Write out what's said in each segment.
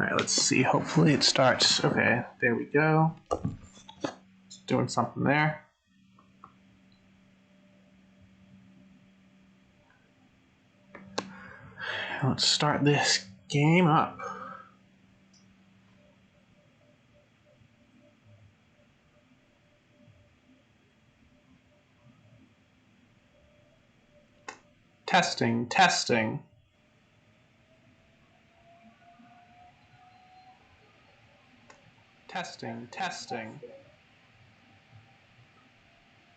Alright, let's see. Hopefully it starts. Okay, there we go. It's doing something there. Let's start this game up. Testing, testing. Testing, testing.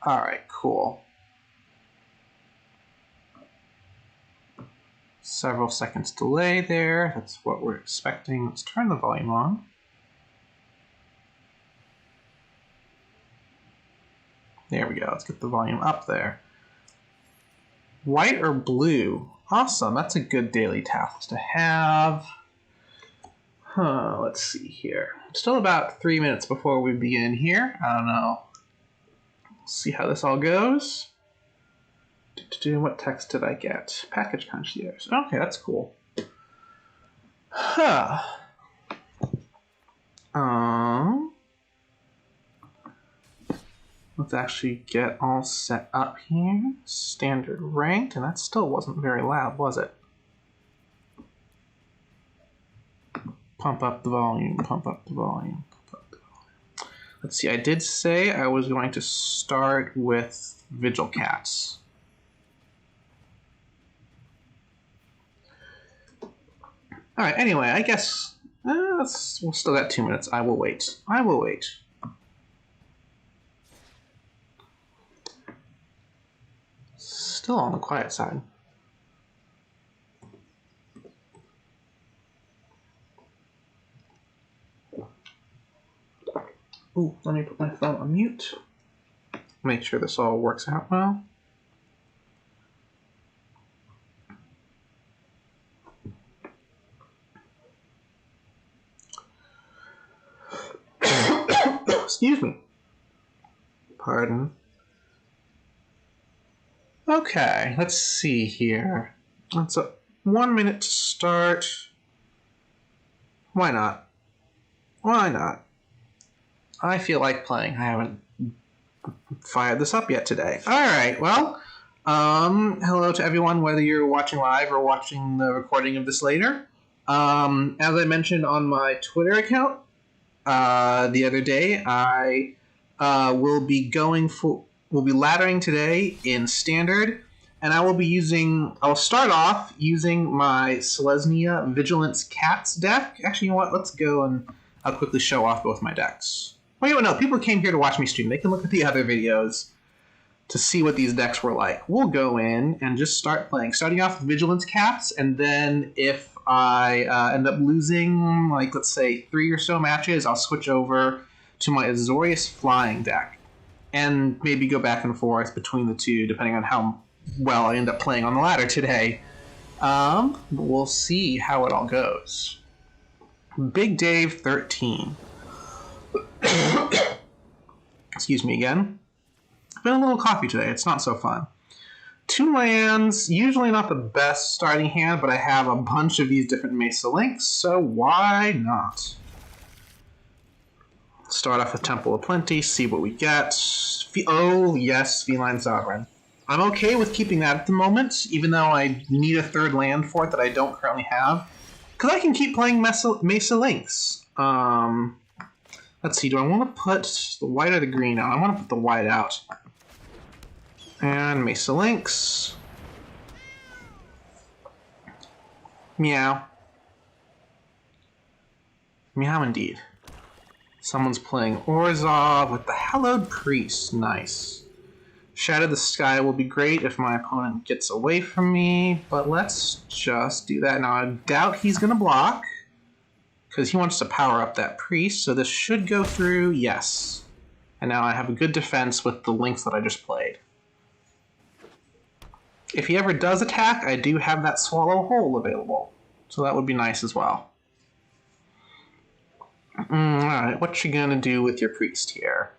Alright, cool. Several seconds delay there. That's what we're expecting. Let's turn the volume on. There we go. Let's get the volume up there. White or blue? Awesome. That's a good daily task to have. Let's see here. Still about 3 minutes before we begin here. I don't know. We'll see how this all goes. What text did I get? Package concierge. Okay, that's cool. Let's actually get all set up here. Standard ranked, and that still wasn't very loud, was it? Pump up the volume, pump up the volume, pump up the volume. Let's see, I did say I was going to start with Vigil Cats. Alright, anyway, I guess we'll still got 2 minutes. I will wait. I will wait. Still on the quiet side. Ooh, let me put my phone on mute. Make sure this all works out well. Excuse me. Pardon. Okay, let's see here. That's 1 minute to start. Why not? Why not? I feel like playing. I haven't fired this up yet today. Alright, well, hello to everyone, whether you're watching live or watching the recording of this later. As I mentioned on my Twitter account the other day, I will be laddering today in Standard, and I'll start off using my Selesnya Vigilance Cats deck. Actually, you know what? Let's go and I'll quickly show off both my decks. Well, no, people came here to watch me stream. They can look at the other videos to see what these decks were like. We'll go in and just start playing. Starting off with Vigilance Cats, and then if I end up losing, like, let's say 3 or so matches, I'll switch over to my Azorius Flying deck. And maybe go back and forth between the two, depending on how well I end up playing on the ladder today. We'll see how it all goes. Big Dave 13. Excuse me again. I've been a little coffee today. It's not so fun. 2 lands, usually not the best starting hand, but I have a bunch of these different Mesa Links, so why not? Start off with Temple of Plenty, see what we get. Oh, yes, Feline Sovereign. I'm okay with keeping that at the moment, even though I need a 3rd land for it that I don't currently have. Because I can keep playing Mesa Links. Let's see, do I want to put the white or the green out? I want to put the white out. And Mesa Links. Meow. Meow indeed. Someone's playing Orzhov with the Hallowed Priest. Nice. Shadow the Sky will be great if my opponent gets away from me, but let's just do that. Now, I doubt he's going to block, because he wants to power up that priest, so this should go through. Yes. And now I have a good defense with the links that I just played. If he ever does attack, I do have that Swallow Hole available, so that would be nice as well. Alright, what you gonna do with your priest here?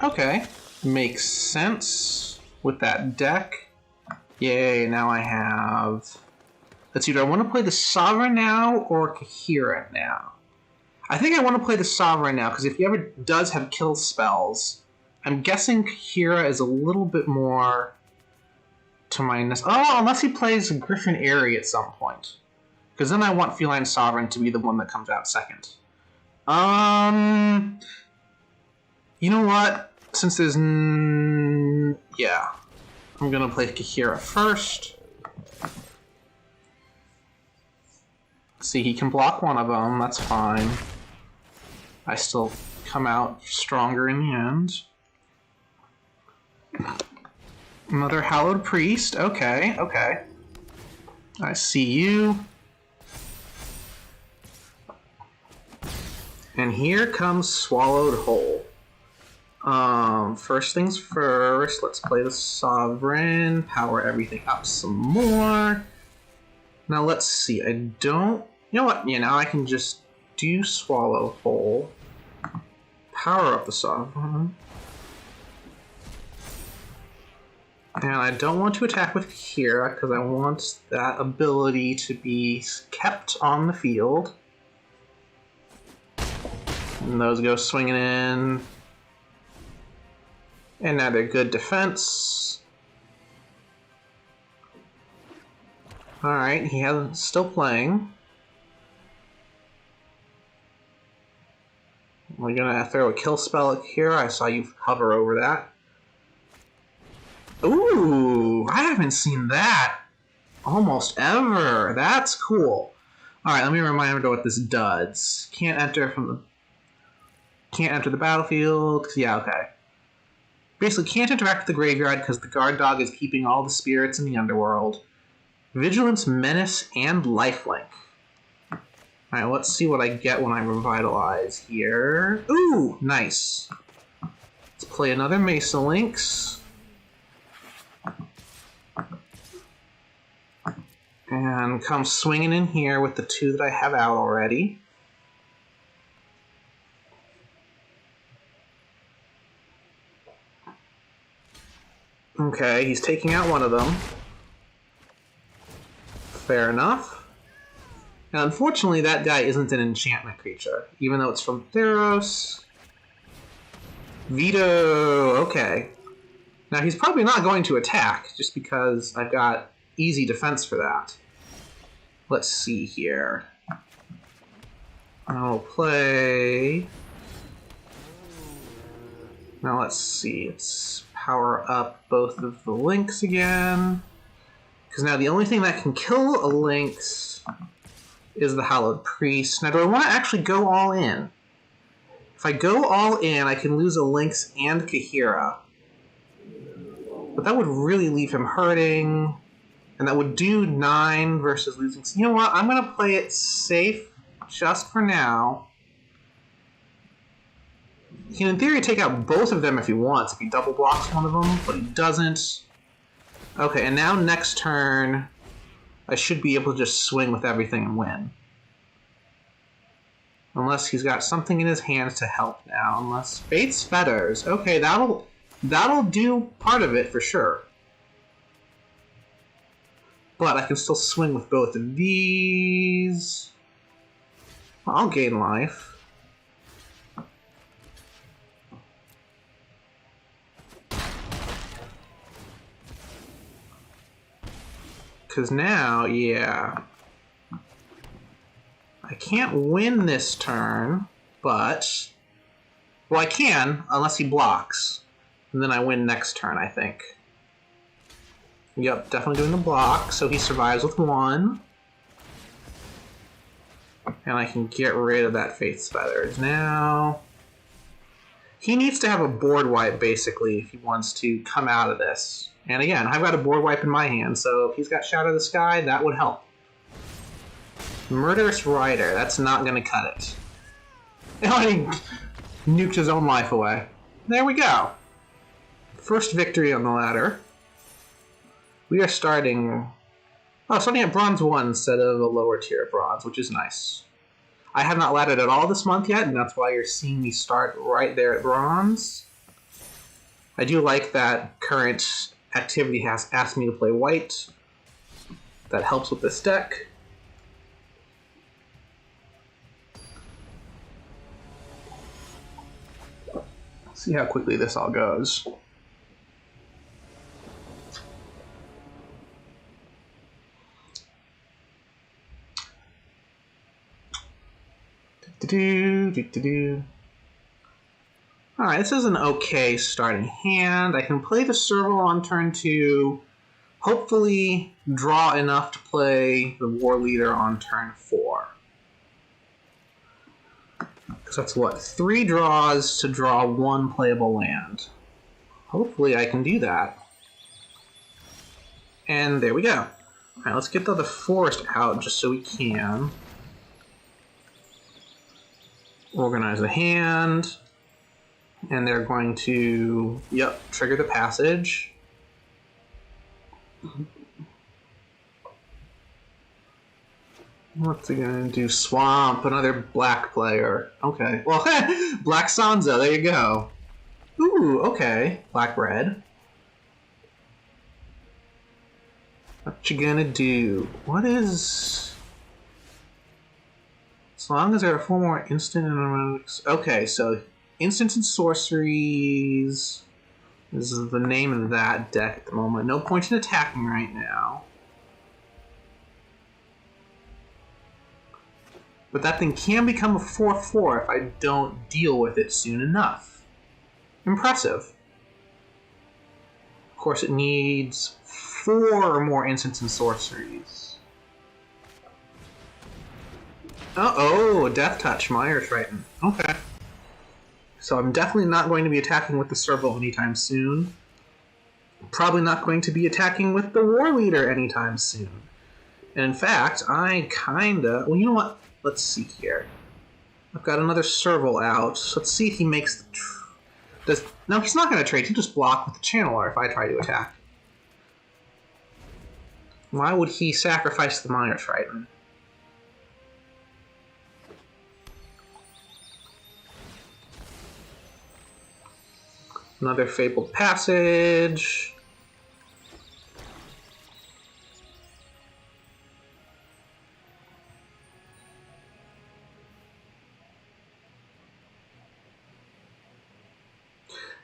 Okay, makes sense with that deck. Yay, now I have... Let's see, do I want to play the Sovereign now or Kahira now? I think I want to play the Sovereign now, because if he ever does have kill spells, I'm guessing Kahira is a little bit more to my... Oh, unless he plays Griffin Airy at some point. Because then I want Feline Sovereign to be the one that comes out second. You know what? Since there's... Yeah. I'm going to play Kahira first. See, he can block one of them. That's fine. I still come out stronger in the end. Another Hallowed Priest. Okay, okay. I see you. And here comes Swallowed Whole. First things first, let's play the Sovereign, power everything up some more. Now let's see, I don't... You know what, now I can just do Swallow Whole. Power up the Sovereign. And I don't want to attack with Kira, because I want that ability to be kept on the field. And those go swinging in. And now they're good defense. Alright, he hasn't still playing. We're gonna throw a kill spell here. I saw you hover over that. Ooh, I haven't seen that almost ever. That's cool. Alright, let me remind you what this does. Can't enter the battlefield. Yeah, okay. Basically, can't interact with the graveyard because the guard dog is keeping all the spirits in the underworld. Vigilance, Menace, and Lifelink. Alright, let's see what I get when I revitalize here. Ooh, nice. Let's play another Mesa Lynx. And come swinging in here with the two that I have out already. Okay, he's taking out one of them. Fair enough. Now, unfortunately, that guy isn't an enchantment creature, even though it's from Theros. Veto, okay. Now, he's probably not going to attack, just because I've got easy defense for that. Let's see here. I'll play... Now, let's see. Let's power up both of the Lynx again. Because now the only thing that can kill a Lynx is the Hallowed Priest. Now, do I want to actually go all in? If I go all in, I can lose a Lynx and Kahira. But that would really leave him hurting. And that would do 9 versus losing. So you know what? I'm going to play it safe just for now. He can, in theory, take out both of them if he wants, if he double blocks one of them, but he doesn't. Okay, and now next turn, I should be able to just swing with everything and win. Unless he's got something in his hands to help now. Unless Fate's Fetters. Okay, that'll do part of it for sure. But I can still swing with both of these. I'll gain life. Because now, yeah. I can't win this turn, but... Well, I can, unless he blocks. And then I win next turn, I think. Yep, definitely doing the block, so he survives with 1. And I can get rid of that Faith's Feathers now. He needs to have a board wipe, basically, if he wants to come out of this. And again, I've got a board wipe in my hand, so if he's got Shadow of the Sky, that would help. Murderous Rider, that's not going to cut it. Oh, he nuked his own life away. There we go. First victory on the ladder. We are starting at Bronze 1 instead of a lower tier of Bronze, which is nice. I have not laddered at all this month yet, and that's why you're seeing me start right there at Bronze. I do like that current activity has asked me to play white. That helps with this deck. See how quickly this all goes. Alright, this is an okay starting hand. I can play the Serval on turn 2, hopefully draw enough to play the War Leader on turn 4. Because that's what? 3 draws to draw 1 playable land. Hopefully I can do that. And there we go. Alright, let's get the other forest out just so we can organize the hand. And they're going to, trigger the passage. What's he gonna do? Swamp, another black player. Okay. Well, Black Sansa, there you go. Ooh, okay. Black-red. What you gonna do? What is... As long as there are 4 more instant and... Okay, so instants and sorceries is the name of that deck at the moment. No point in attacking right now. But that thing can become a 4/4 if I don't deal with it soon enough. Impressive. Of course, it needs 4 more instants and sorceries. Uh-oh, Death Touch, Mire Triton. Okay. So I'm definitely not going to be attacking with the Serval anytime soon. Probably not going to be attacking with the War Leader anytime soon. And in fact, I kinda... Well, you know what? Let's see here. I've got another Serval out. So let's see if he makes the... No, he's not going to trade. He'll just block with the Channeler if I try to attack. Why would he sacrifice the Mire Triton? Another Fabled Passage.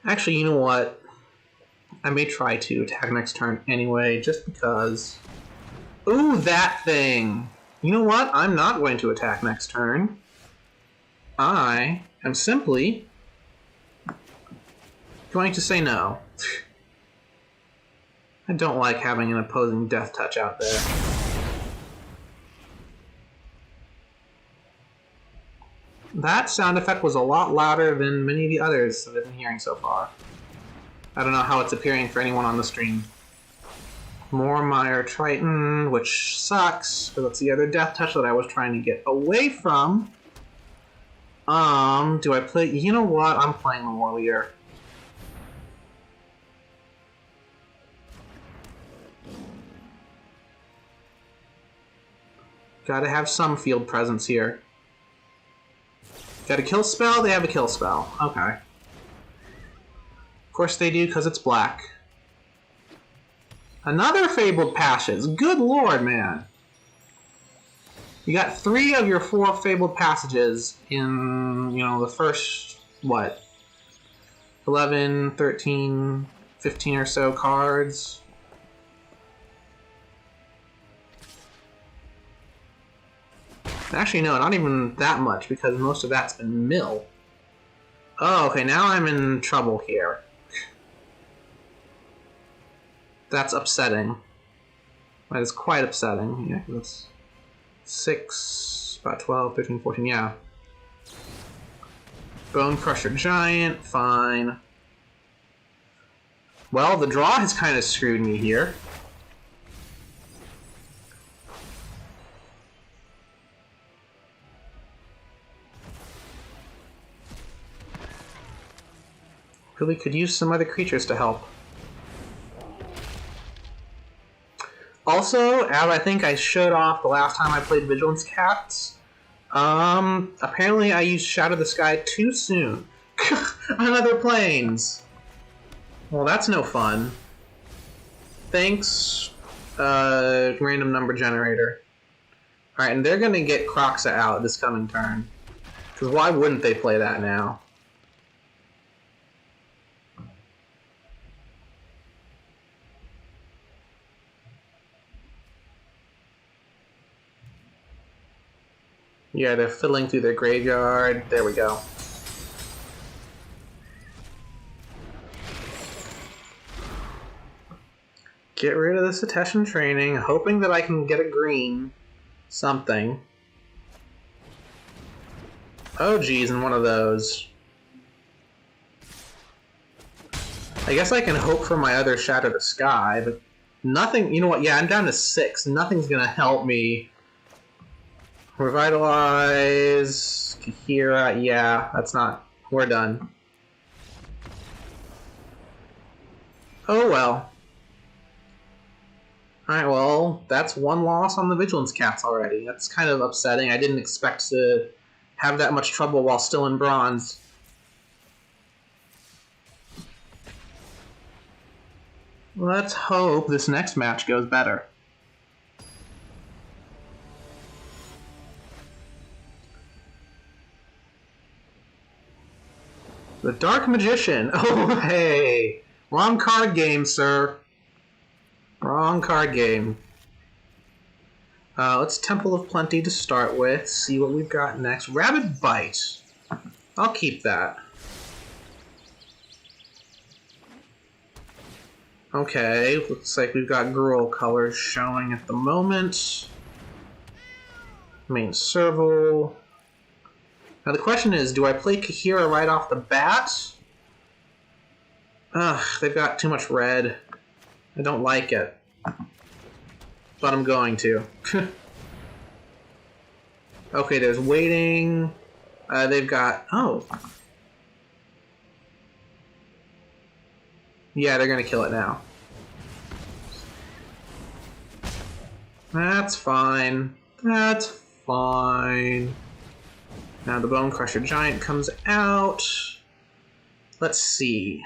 Actually, you know what? I may try to attack next turn anyway, just because... Ooh, that thing! You know what? I'm not going to attack next turn. I am simply going to say no. I don't like having an opposing Death Touch out there. That sound effect was a lot louder than many of the others that I've been hearing so far. I don't know how it's appearing for anyone on the stream. More Mire Triton, which sucks, because that's the other Death Touch that I was trying to get away from. Do I play... You know what? I'm playing the War Leader. Gotta have some field presence here. Got a kill spell? They have a kill spell. Okay. Of course they do, because it's black. Another Fabled Passage. Good lord, man. You got 3 of your 4 Fabled Passages in, you know, the first, what? 11, 13, 15 or so cards. Actually, no, not even that much, because most of that's been mill. Oh, okay, now I'm in trouble here. That's upsetting. That is quite upsetting. Yeah, that's 6, about 12, 13, 14, yeah. Bone Crusher Giant, fine. Well, the draw has kind of screwed me here. Really could use some other creatures to help. Also, as I think I showed off the last time I played Vigilance Cats, apparently I used Shadow the Sky too soon on other planes. Well, that's no fun. Thanks, random number generator. Alright, and they're gonna get Croxa out this coming turn. Because why wouldn't they play that now? Yeah, they're fiddling through their graveyard. There we go. Get rid of the Succession Training, hoping that I can get a green something. Oh geez, and one of those. I guess I can hope for my other Shatter the Sky, but nothing, you know what, yeah, I'm down to 6. Nothing's gonna help me. Revitalize, Kahira, yeah, that's not, we're done. Oh well. Alright, well, that's one loss on the Vigilance Cats already. That's kind of upsetting. I didn't expect to have that much trouble while still in bronze. Let's hope this next match goes better. The Dark Magician. Oh, hey. Wrong card game, sir. Wrong card game. Let's Temple of Plenty to start with. See what we've got next. Rabid Bite. I'll keep that. Okay, looks like we've got Gruul colors showing at the moment. Main Serval. Now the question is, do I play Kahira right off the bat? Ugh, they've got too much red. I don't like it. But I'm going to. Okay, there's waiting. They've got... Oh. Yeah, they're gonna kill it now. That's fine. That's fine. Now the Bone Crusher Giant comes out. Let's see.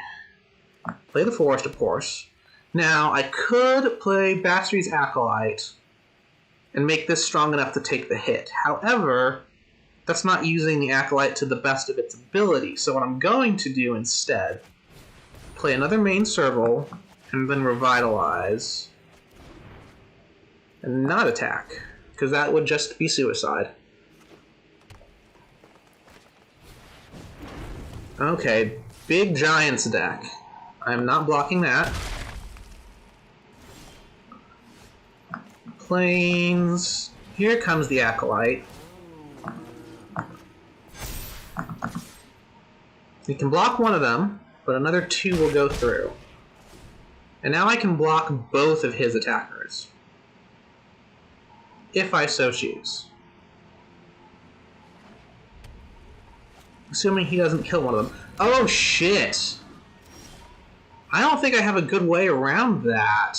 Play the Forest, of course. Now, I could play Bastry's Acolyte and make this strong enough to take the hit. However, that's not using the Acolyte to the best of its ability. So what I'm going to do instead, play another main Serval, and then Revitalize. And not attack, because that would just be suicide. Okay, big Giants deck. I'm not blocking that. Plains. Here comes the Acolyte. You can block one of them, but another 2 will go through. And now I can block both of his attackers. If I so choose. Assuming he doesn't kill one of them. Oh shit! I don't think I have a good way around that.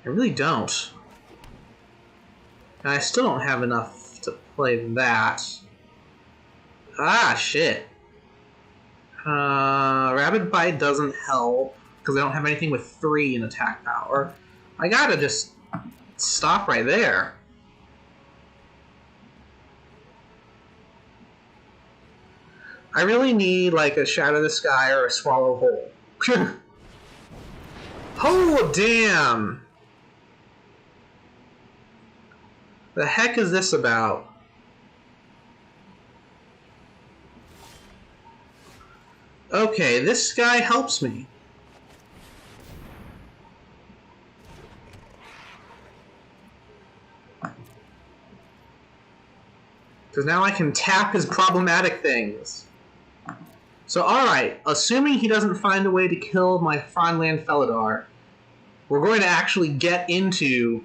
I really don't. And I still don't have enough to play that. Ah, shit. Rabid Bite doesn't help, because I don't have anything with 3 in attack power. I gotta just stop right there. I really need, like, a Shatter the Sky or a Swallow Whole. Oh, damn! The heck is this about? Okay, this guy helps me. Because now I can tap his problematic things. So, alright, assuming he doesn't find a way to kill my Farnland Felidar, we're going to actually get into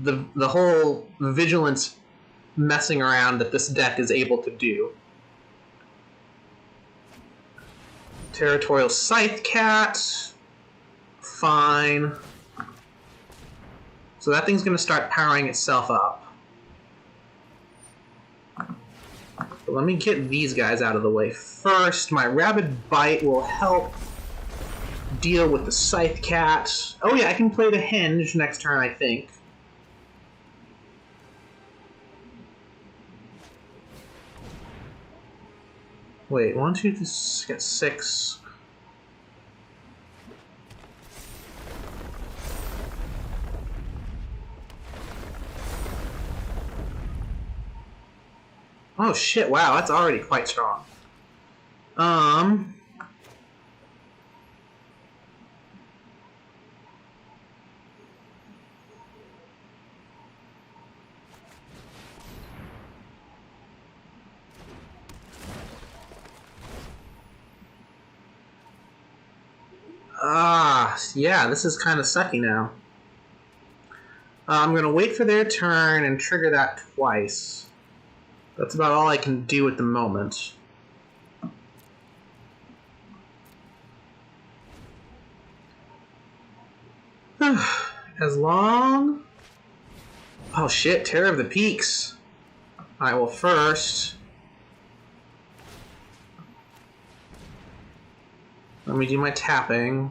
the whole vigilance messing around that this deck is able to do. Territorial Scythe Cat. Fine. So that thing's going to start powering itself up. But let me get these guys out of the way first. My Rabid Bite will help deal with the Scythe Cat. Oh yeah, I can play the Henge next turn, I think. Wait, 1, 2, just get 6. Oh shit, wow, that's already quite strong. Yeah, this is kind of sucky now. I'm gonna wait for their turn and trigger that twice. That's about all I can do at the moment. As long... Oh shit, Terror of the Peaks. Alright, well first... let me do my tapping.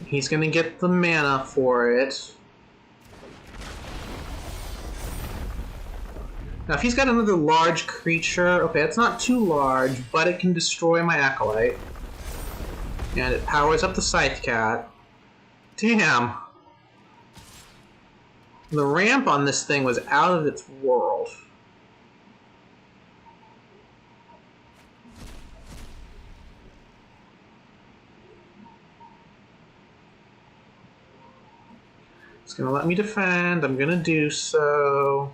He's gonna get the mana for it. Now if he's got another large creature, okay, it's not too large, but it can destroy my Acolyte. And it powers up the Scythe Cat. Damn! The ramp on this thing was out of its world. It's gonna let me defend, I'm gonna do so.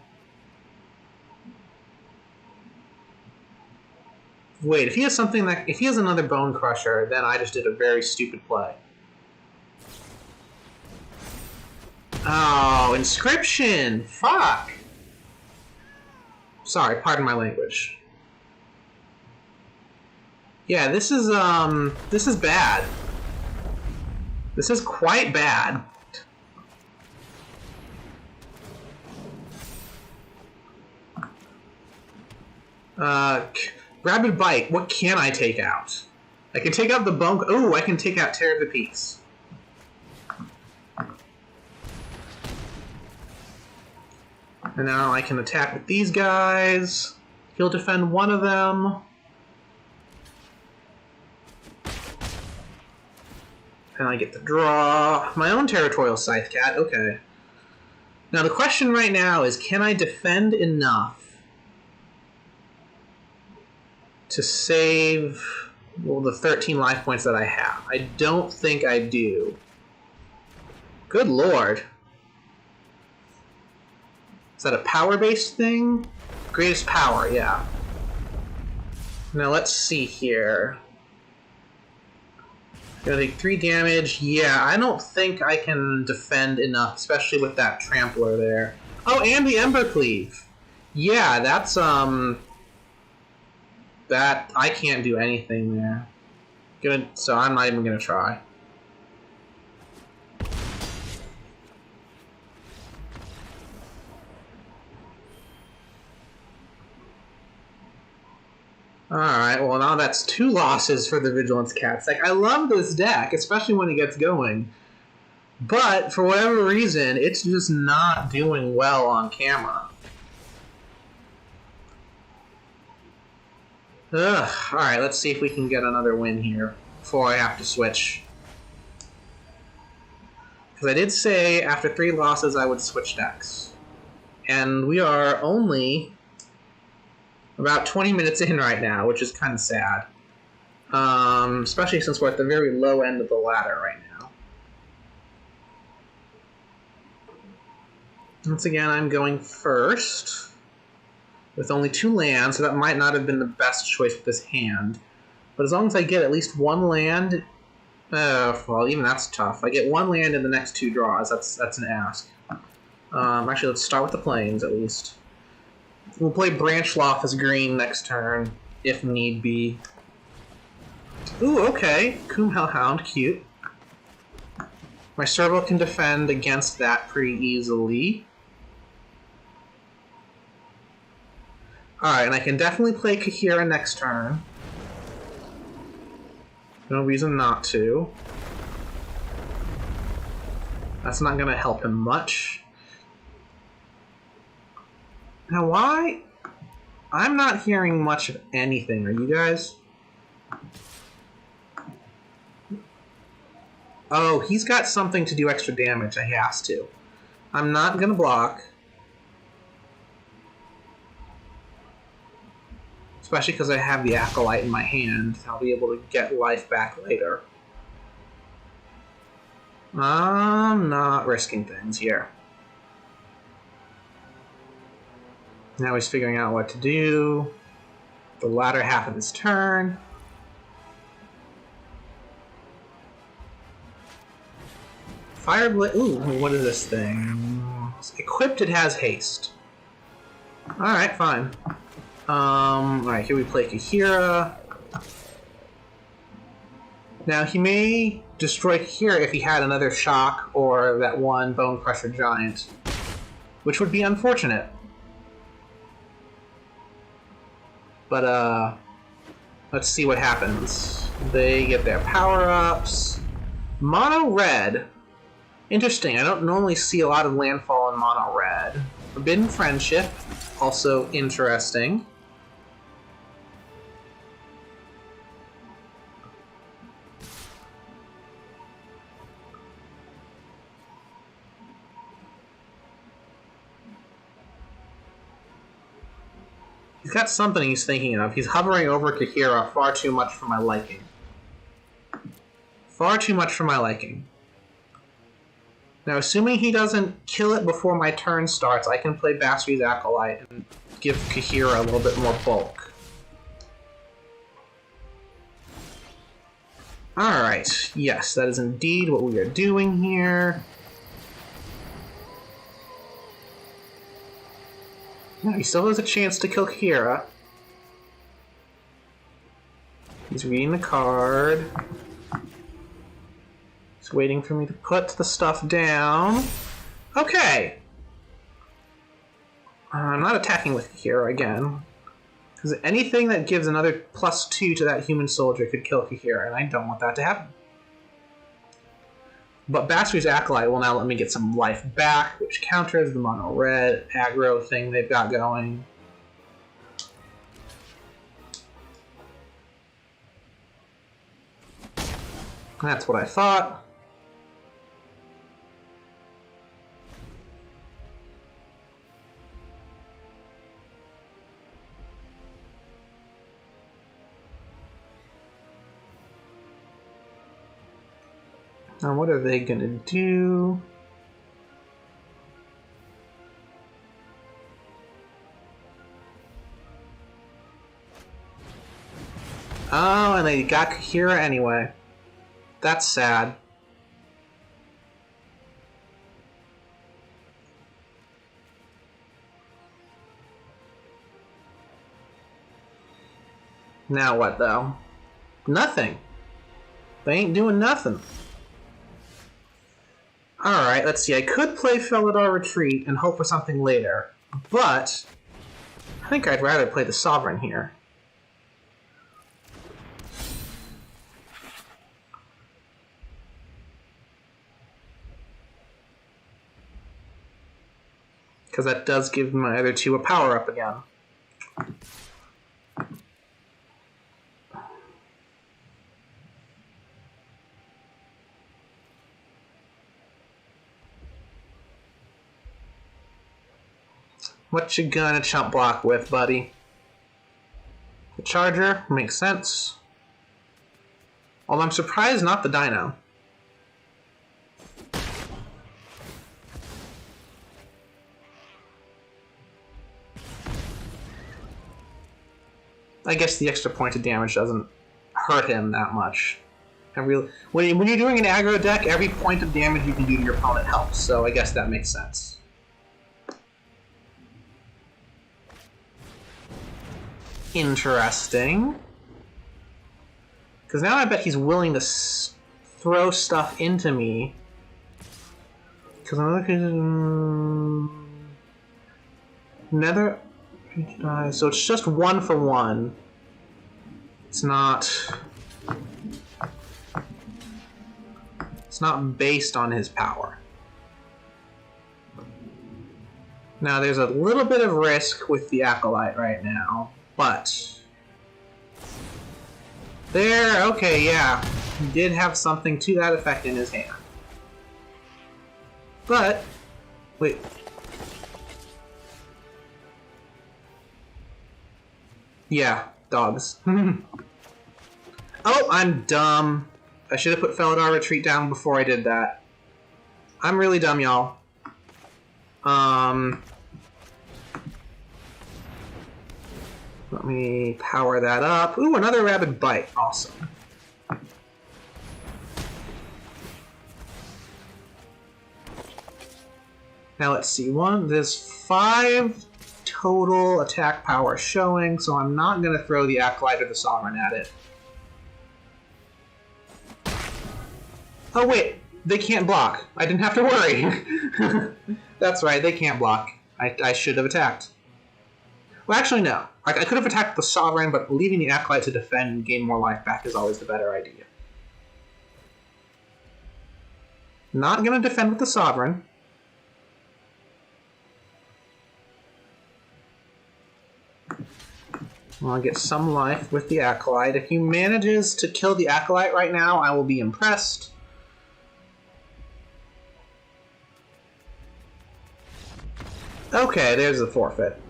Wait, if he has something that... if he has another Bone Crusher, then I just did a very stupid play. Oh, Inscription! Fuck! Sorry, pardon my language. Yeah, this is bad. This is quite bad. Rabid Bite, what can I take out? I can take out the Bone... ooh, I can take out Terror of the Peaks. And now I can attack with these guys. He'll defend one of them. And I get to draw my own Territorial Scythe Cat. Okay. Now the question right now is, can I defend enough to save, well, the 13 life points that I have? I don't think I do. Good lord. Is that a power-based thing? Greatest power, yeah. Now let's see here. Gonna take 3 damage. Yeah, I don't think I can defend enough, especially with that Trampler there. Oh, and the Embercleave. Yeah, that's, that... I can't do anything there. Good, so I'm not even gonna try. Alright, well now that's 2 losses for the Vigilance Cats. Like, I love this deck, especially when it gets going. But, for whatever reason, it's just not doing well on camera. Ugh, alright, let's see if we can get another win here before I have to switch. Because I did say after 3 losses I would switch decks. And we are only about 20 minutes in right now, which is kind of sad. Especially since we're at the very low end of the ladder right now. Once again, I'm going first with only 2 lands, so that might not have been the best choice with this hand. But as long as I get at least 1 land... well, even that's tough. I get 1 land in the next 2 draws. That's an ask. Actually, let's start with the plains, at least. We'll play Branchloth as green next turn, if need be. Ooh, okay. Coom Hellhound, cute. My Serval can defend against that pretty easily. Alright, and I can definitely play Kahira next turn. No reason not to. That's not going to help him much. Now, why? I'm not hearing much of anything. Are you guys? Oh, he's got something to do extra damage. He has to. I'm not going to block. Especially because I have the Acolyte in my hand. I'll be able to get life back later. I'm not risking things here. Now he's figuring out what to do. The latter half of his turn. Fire Blade. Ooh, what is this thing? Equipped, it has haste. Alright, fine. Alright, here we play Kahira. Now, he may destroy Kahira if he had another shock or that one Bone Crusher Giant, which would be unfortunate. But, let's see what happens. They get their power-ups. Mono Red. Interesting, I don't normally see a lot of landfall in Mono Red. Forbidden Friendship. Also interesting. He's got something he's thinking of. He's hovering over Kahira far too much for my liking. Far too much for my liking. Now, assuming he doesn't kill it before my turn starts, I can play Basri's Acolyte and give Kahira a little bit more bulk. Alright, yes, that is indeed what we are doing here. Now, he still has a chance to kill Kahira. He's reading the card. He's waiting for me to put the stuff down. Okay! I'm not attacking with Kahira again. Because anything that gives another +2 to that human soldier could kill Kahira, and I don't want that to happen. But Basri's Acolyte will now let me get some life back, which counters the mono red aggro thing they've got going. That's what I thought. Now, what are they gonna do? Oh, and they got Kahira anyway. That's sad. Now what, though? Nothing. They ain't doing nothing. Alright, let's see. I could play Felidar Retreat and hope for something later, but I think I'd rather play the Sovereign here. Because that does give my other two a power-up again. What you gonna chump block with, buddy? The Charger makes sense. Although I'm surprised not the Dino. I guess the extra point of damage doesn't hurt him that much. When you're doing an aggro deck, every point of damage you can do to your opponent helps, so I guess that makes sense. Interesting. Because now I bet he's willing to throw stuff into me. Because Nether... So it's just 1 for 1. It's not... not based on his power. Now, there's a little bit of risk with the Acolyte right now, but... There, okay, yeah. He did have something to that effect in his hand. But... Wait. Yeah, dogs. Oh, I'm dumb. I should have put Felidar Retreat down before I did that. I'm really dumb, y'all. Let me power that up. Ooh, another Rabid Bite. Awesome. Now let's see. There's 5 total attack power showing, so I'm not going to throw the Acolyte or the Sovereign at it. Oh wait, they can't block. I didn't have to worry. That's right, they can't block. I should have attacked. Well, actually, no. I could have attacked the Sovereign, but leaving the Acolyte to defend and gain more life back is always the better idea. Not going to defend with the Sovereign. I'll get some life with the Acolyte. If he manages to kill the Acolyte right now, I will be impressed. Okay, there's the forfeit.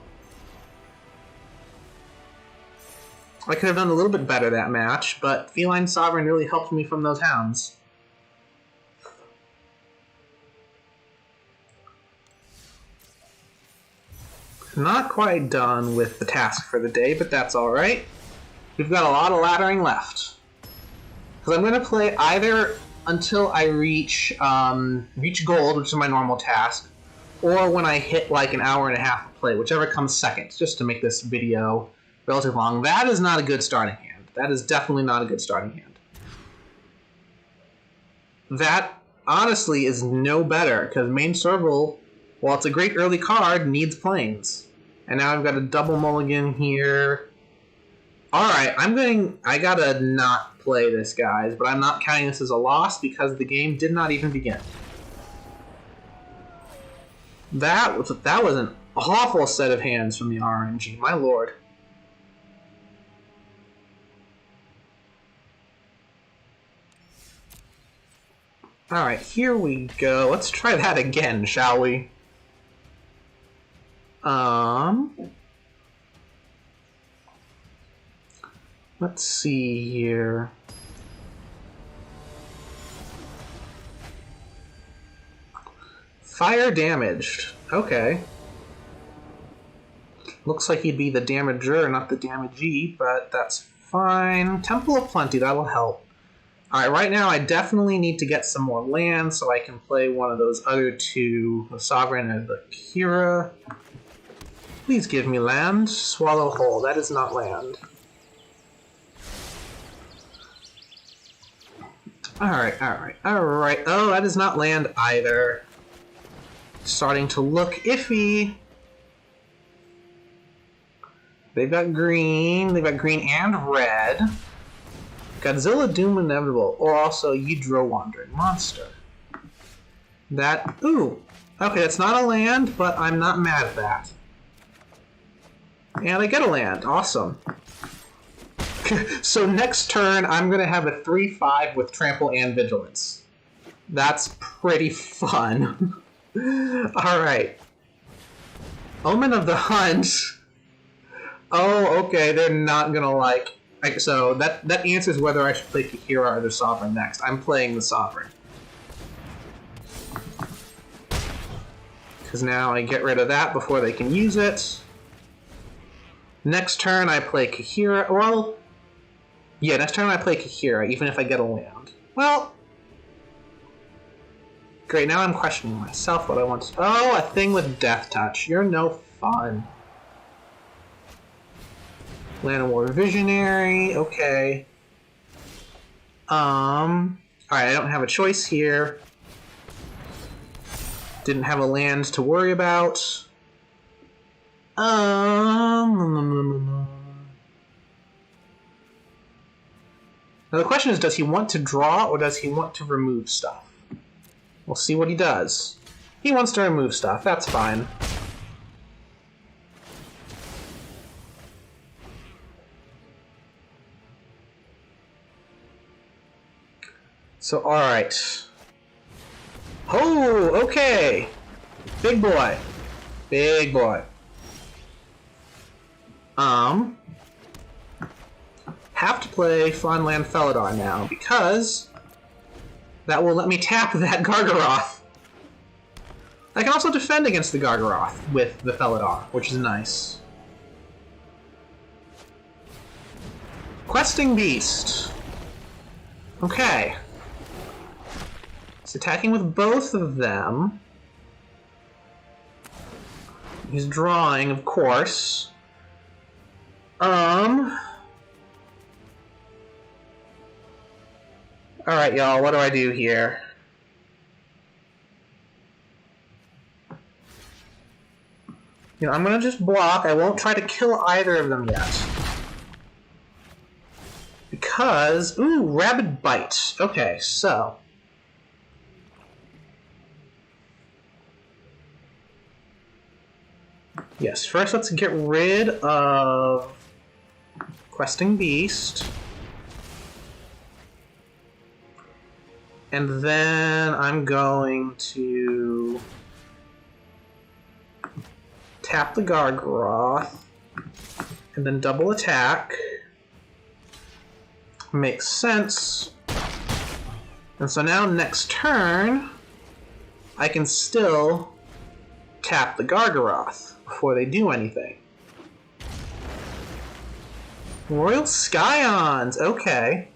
I could have done a little bit better that match, but Feline Sovereign really helped me from those hounds. Not quite done with the task for the day, but that's alright. We've got a lot of laddering left. Because I'm going to play either until I reach gold, which is my normal task, or when I hit like an hour and a half of play, whichever comes second, just to make this video relatively long. That is not a good starting hand. That is definitely not a good starting hand. That, honestly, is no better, because Main Serval, while it's a great early card, needs planes. And now I've got a double mulligan here. Alright, I gotta not play this, guys, but I'm not counting this as a loss because the game did not even begin. That was an awful set of hands from the RNG, my lord. Alright, here we go. Let's try that again, shall we? Let's see here. Fire damaged. Okay. Looks like he'd be the damager, not the damagee, but that's fine. Temple of Plenty, that'll help. Alright, right now I definitely need to get some more land so I can play one of those other two, the Sovereign and the Kira. Please give me land. Swallow whole. That is not land. Alright, alright, alright. Oh, that is not land either. Starting to look iffy. They've got green and red. Godzilla Doom Inevitable, or also Yidro Wandering Monster. That, ooh. Okay, that's not a land, but I'm not mad at that. And I get a land, awesome. So next turn, I'm going to have a 3/5 with Trample and Vigilance. That's pretty fun. Alright. Omen of the Hunt. Oh, okay, they're not going to like... So that answers whether I should play Kahira or the Sovereign next. I'm playing the Sovereign. Because now I get rid of that before they can use it. Next turn I play Kahira. Well, yeah, next turn I play Kahira, even if I get a land. Well, great, now I'm questioning myself what I want to... Oh, a thing with Death Touch. You're no fun. Land of War Visionary, okay. Alright, I don't have a choice here. Didn't have a land to worry about. Now the question is, does he want to draw or does he want to remove stuff? We'll see what he does. He wants to remove stuff, that's fine. So, alright. Oh, okay! Big boy. Big boy. Have to play Funland Felidar now, because that will let me tap that Gargaroth. I can also defend against the Gargaroth with the Felidar, which is nice. Questing Beast. Okay. He's attacking with both of them. He's drawing, of course. Alright, y'all, what do I do here? You know, I'm gonna just block. I won't try to kill either of them yet. Because... Ooh, Rabid Bite. Okay, so... Yes, first let's get rid of Questing Beast. And then I'm going to tap the Gargaroth and then double attack. Makes sense. And so now next turn, I can still tap the Gargaroth before they do anything. Royal Scions, okay.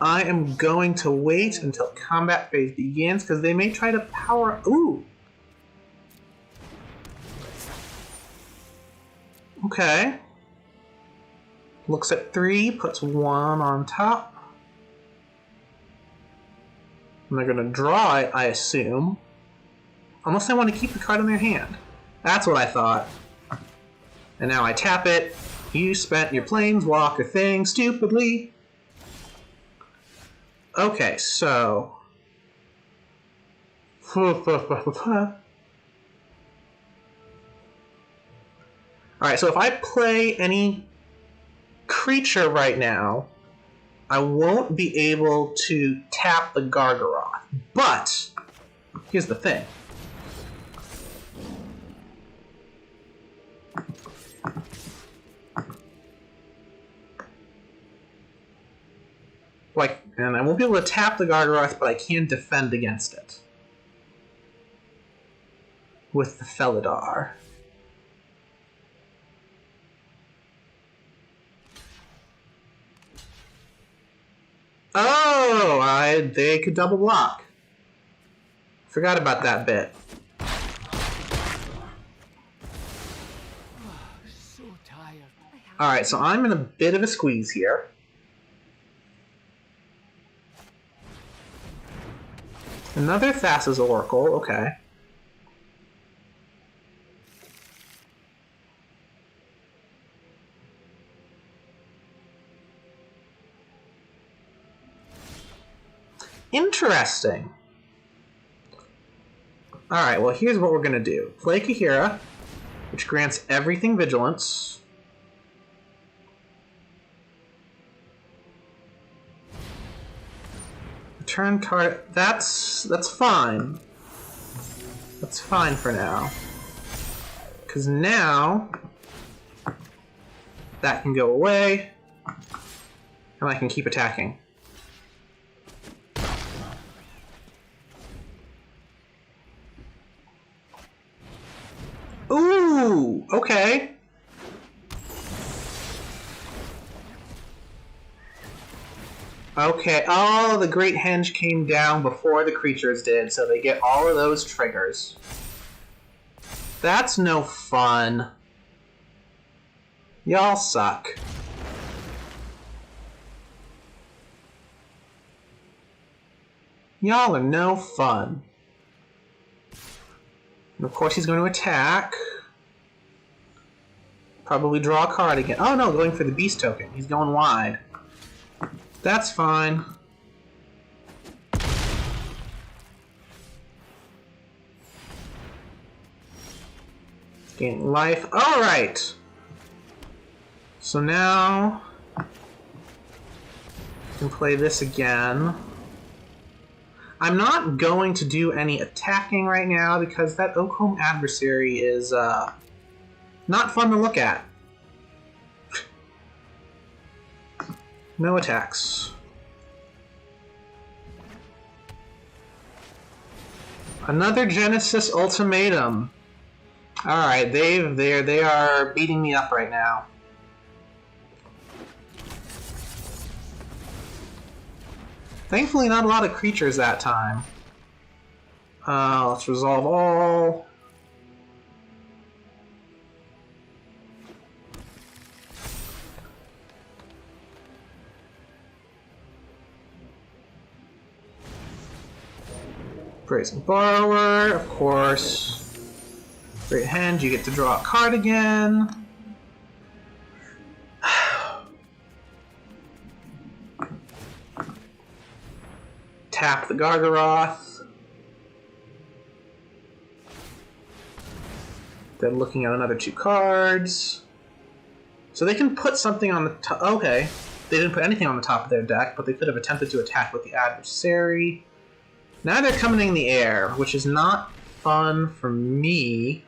I am going to wait until combat phase begins, because they may try to power... Ooh! Okay. Looks at 3, puts 1 on top. And they're going to draw it, I assume. Unless they want to keep the card in their hand. That's what I thought. And now I tap it. You spent your Planeswalker thing stupidly. Okay, so... Alright, so if I play any creature right now, I won't be able to tap the Gargaroth. But, here's the thing. Like, and I won't be able to tap the Gargaroth, but I can defend against it. With the Felidar. Oh, they could double block. Forgot about that bit. So tired. Alright, so I'm in a bit of a squeeze here. Another Thassa's Oracle, okay. Interesting. Alright, well here's what we're gonna do. Play Kahira, which grants everything vigilance. Return card. That's fine. That's fine for now. Because now that can go away, and I can keep attacking. Ooh, okay. Okay, oh, the Great Henge came down before the creatures did, so they get all of those triggers. That's no fun. Y'all suck. Y'all are no fun. And of course he's going to attack. Probably draw a card again. Oh no, going for the beast token. He's going wide. That's fine. Gaining life. Alright! So now I can play this again. I'm not going to do any attacking right now because that Oakhome adversary is not fun to look at. No attacks. Another Genesis Ultimatum. Alright, they are beating me up right now. Thankfully, not a lot of creatures that time. Let's resolve all. Brazen Borrower, of course. Great Hand, you get to draw a card again. Tap the Gargaroth. Then looking at another 2 cards. So they can put something on the top. Okay. They didn't put anything on the top of their deck, but they could have attempted to attack with the adversary. Now they're coming in the air, which is not fun for me.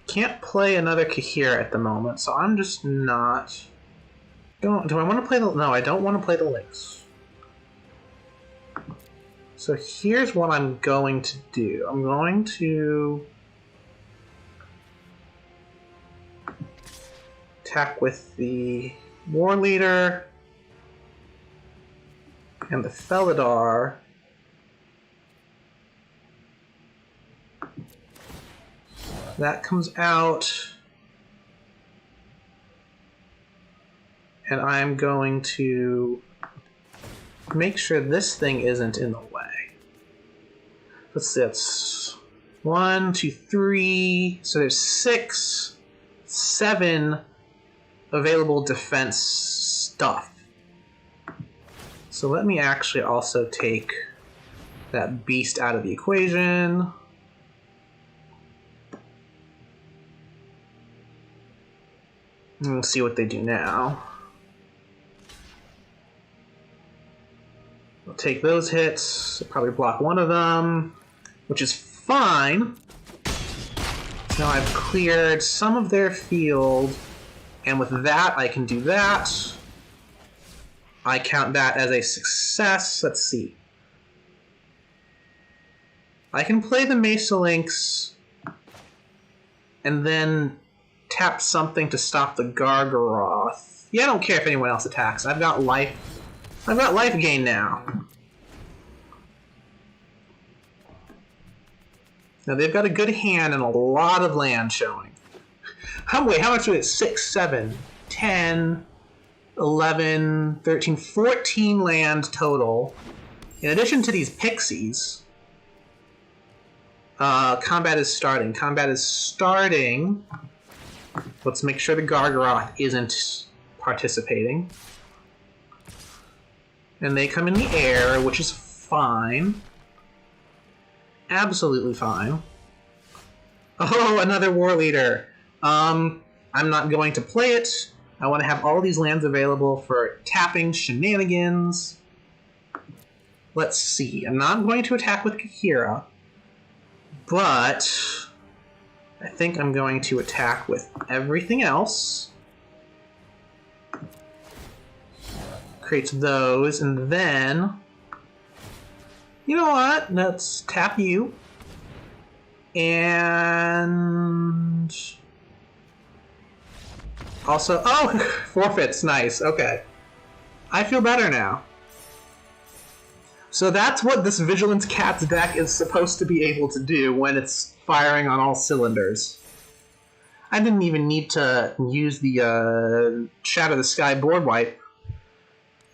Can't play another Kahira at the moment, so I'm just not... Do I want to play the... No, I don't want to play the Lynx. So here's what I'm going to do. I'm going to... attack with the War Leader and the Felidar. That comes out, and I'm going to make sure this thing isn't in the way. Let's see, it's 1, 2, 3, so there's 6, 7 available defense stuff. So let me actually also take that beast out of the equation. And we'll see what they do now. I'll take those hits, I'll probably block one of them, which is fine. So now I've cleared some of their field, and with that I can do that. I count that as a success. Let's see. I can play the Mesa Lynx and then tap something to stop the Gargaroth. Yeah, I don't care if anyone else attacks. I've got life gain now. Now they've got a good hand and a lot of land showing. Wait, how much is it? 6, 7, 10, 11, 13, 14 land total. In addition to these pixies, combat is starting. Combat is starting. Let's make sure the Gargaroth isn't participating. And they come in the air, which is fine. Absolutely fine. Oh, another War Leader. I'm not going to play it. I want to have all these lands available for tapping shenanigans. Let's see. I'm not going to attack with Kahira, but I think I'm going to attack with everything else. Creates those, and then... You know what? Let's tap you. And... Also... Oh! Forfeits. Nice. Okay. I feel better now. So that's what this Vigilance Cats deck is supposed to be able to do when it's firing on all cylinders. I didn't even need to use the Shadow the Sky board wipe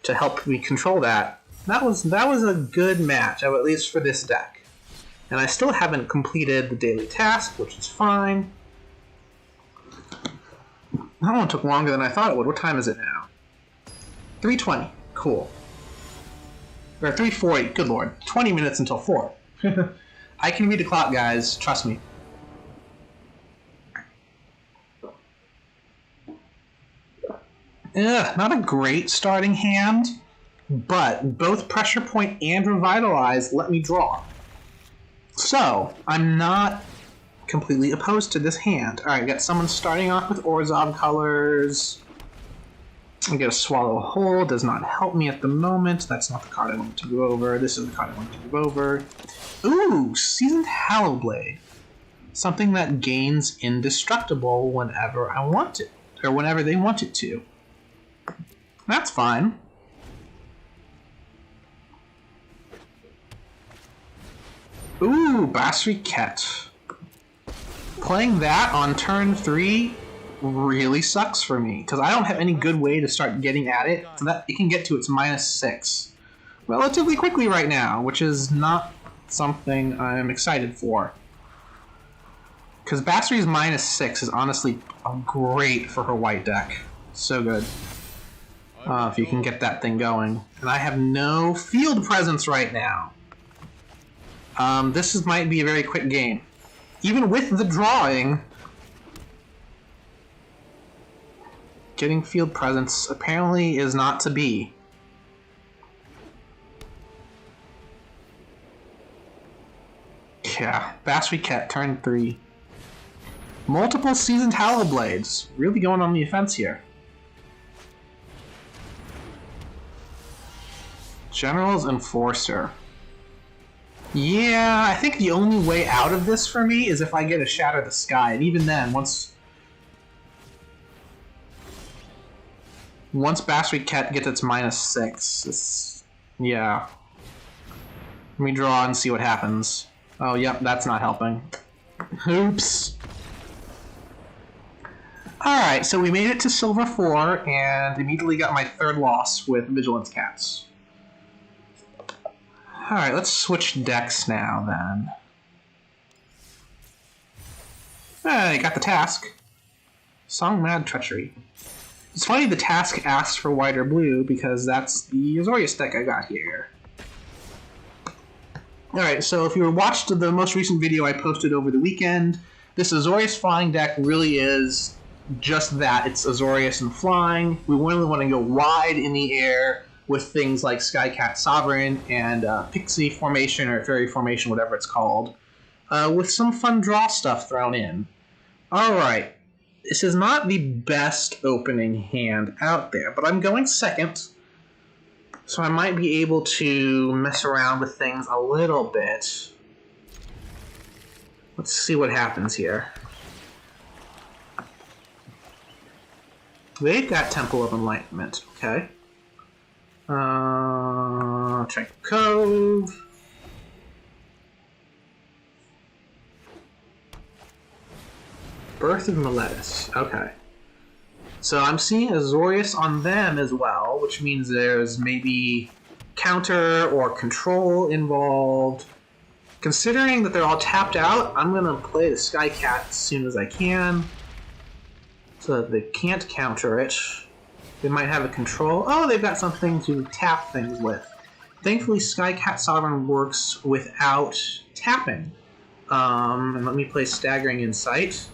to help me control that. That was a good match, at least for this deck. And I still haven't completed the daily task, which is fine. That one took longer than I thought it would. What time is it now? 3:20. Cool. Or 3:40. Good lord. 20 minutes until 4. I can read the clock, guys. Trust me. Not a great starting hand, but both Pressure Point and Revitalize let me draw. So, I'm not completely opposed to this hand. Alright, got someone starting off with Orzhov colors. I get a Swallow Whole, does not help me at the moment. That's not the card I wanted to go over. This is the card I wanted to go over. Ooh, Seasoned Hallowblade. Something that gains Indestructible whenever I want it, or whenever they want it to. That's fine. Ooh, Basri Ket. Playing that on turn 3 really sucks for me, because I don't have any good way to start getting at it, so that it can get to its -6 relatively quickly right now, which is not something I'm excited for. Because Basri's -6 is honestly great for her white deck. So good. If you can get that thing going. And I have no field presence right now. This might be a very quick game. Even with the drawing, getting field presence apparently is not to be. Yeah, Basri Ket, turn 3. Multiple Seasoned Hallowblades. Really going on the offense here. General's Enforcer. Yeah, I think the only way out of this for me is if I get a Shatter the Sky, and even then, once Basri Ket gets its -6, it's... yeah. Let me draw and see what happens. Oh, yep, that's not helping. Oops. Alright, so we made it to Silver 4, and immediately got my third loss with Vigilance Cats. Alright, let's switch decks now, then. Hey, got the task. Song Mad Treachery. It's funny the task asks for white or blue, because that's the Azorius deck I got here. Alright, so if you watched the most recent video I posted over the weekend, this Azorius flying deck really is just that. It's Azorius and flying. We really want to go wide in the air with things like Skycat Sovereign and Pixie Formation or Fairy Formation, whatever it's called, with some fun draw stuff thrown in. Alright, this is not the best opening hand out there, but I'm going second, so I might be able to mess around with things a little bit. Let's see what happens here. They've got Temple of Enlightenment, okay. Tranquil Cove. Birth of Meletis, okay. So I'm seeing Azorius on them as well, which means there's maybe counter or control involved. Considering that they're all tapped out, I'm going to play the Skycat as soon as I can, so that they can't counter it. They might have a control. Oh, they've got something to tap things with. Thankfully, Skycat Sovereign works without tapping. And let me play Staggering Insight,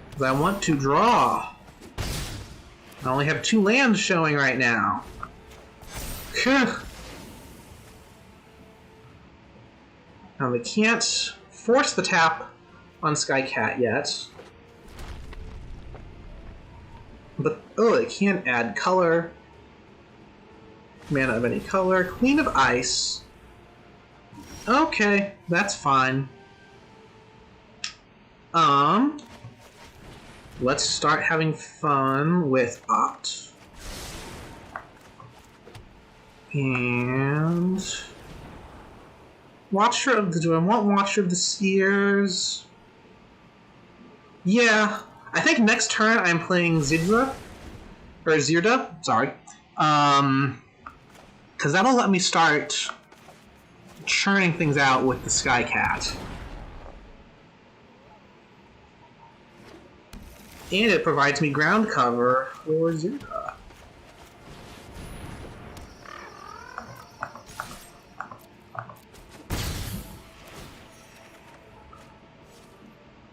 because I want to draw. I only have 2 lands showing right now. Now they can't force the tap on Skycat yet. But, oh, they can add color. Mana of any color. Queen of Ice. Okay, that's fine. Let's start having fun with Opt. And... Watcher of the... Do I want Watcher of the Seers? Yeah. I think next turn I'm playing Zirda. Or Zirda, sorry. Because that'll let me start churning things out with the Skycat. And it provides me ground cover for Zirda.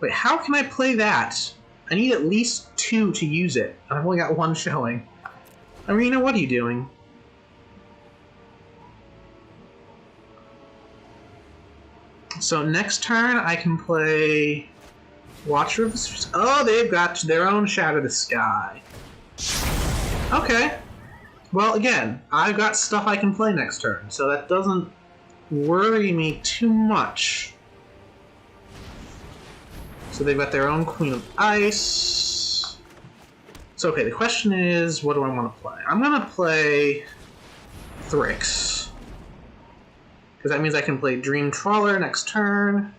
Wait, how can I play that? I need at least 2 to use it, and I've only got 1 showing. Arena, what are you doing? So next turn, I can play Watcher of the... Oh, they've got their own Shadow the Sky. Okay. Well, again, I've got stuff I can play next turn, so that doesn't worry me too much. So they've got their own Queen of Ice. So, okay, the question is, what do I want to play? I'm going to play Thrix. Because that means I can play Dream Trawler next turn.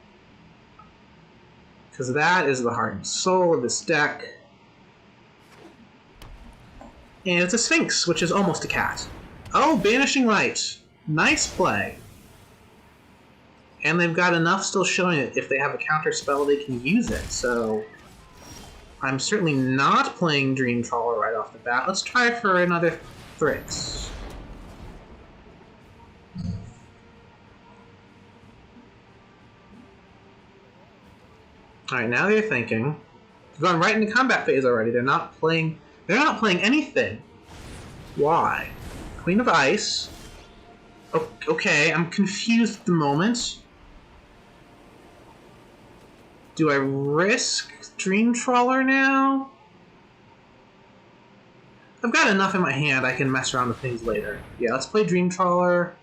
Because that is the heart and soul of this deck. And it's a Sphinx, which is almost a cat. Oh, Banishing Light. Nice play. And they've got enough still showing it. If they have a counter spell, they can use it. So I'm certainly not playing Dream Trawler right off the bat. Let's try for another Thrix. Alright, now they're thinking. They've gone right into combat phase already. They're not playing anything. Why? Queen of Ice. Okay, I'm confused at the moment. Do I risk Dream Trawler now? I've got enough in my hand I can mess around with things later. Yeah, let's play Dream Trawler.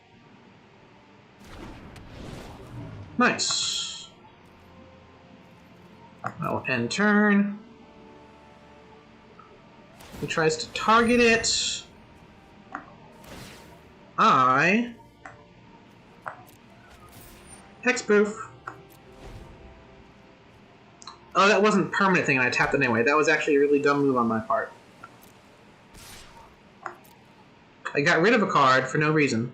Nice. I'll end turn. He tries to target it. Hexproof. Oh, that wasn't a permanent thing and I tapped it anyway. That was actually a really dumb move on my part. I got rid of a card for no reason.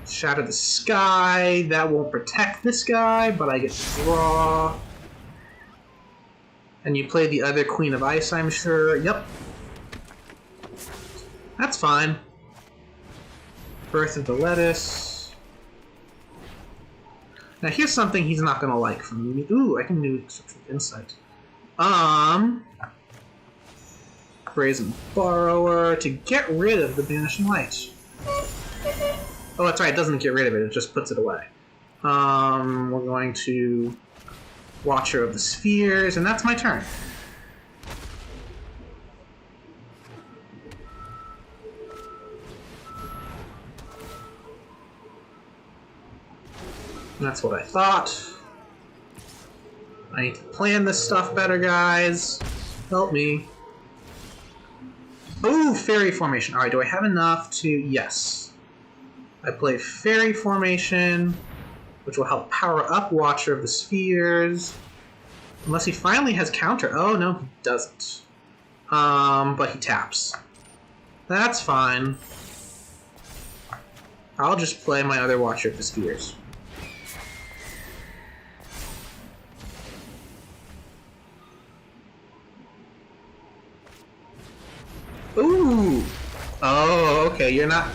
Shadow the Sky. That won't protect this guy, but I get to draw. And you play the other Queen of Ice, I'm sure. Yep. That's fine. Birth of the Lettuce. Now here's something he's not gonna like from me. Ooh, I can do Exceptional Insight. Brazen Borrower to get rid of the Banishing Light. Oh, that's right, it doesn't get rid of it, it just puts it away. We're going to Watcher of the Spheres, and that's my turn. That's what I thought. I need to plan this stuff better, guys. Help me. Ooh, Fairy Formation. Alright, do I have enough to... Yes. I play Fairy Formation, which will help power up Watcher of the Spheres. Unless he finally has counter. Oh, no, he doesn't. But he taps. That's fine. I'll just play my other Watcher of the Spheres. Ooh! Oh, okay, you're not...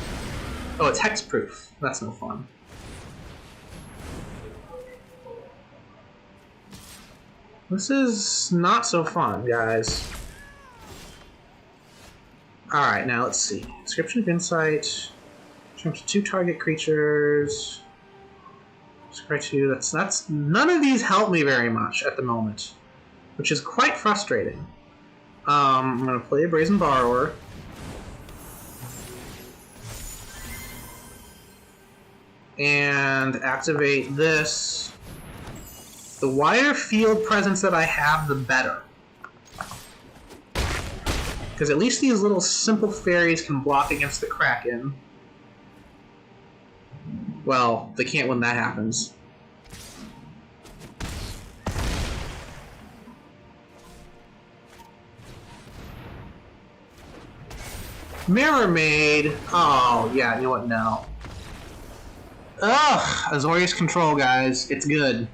Oh, it's hexproof. That's no fun. This is not so fun, guys. Alright, now let's see. Description of Insight. Jump to 2 target creatures. Scry 2. That's... None of these help me very much at the moment. Which is quite frustrating. I'm going to play a Brazen Borrower. And activate this. The wider field presence that I have, the better. Because at least these little simple fairies can block against the Kraken. Well, they can't when that happens. Mirror Maid. Oh, yeah, you know what? No. Ugh! Azorius Control, guys. It's good.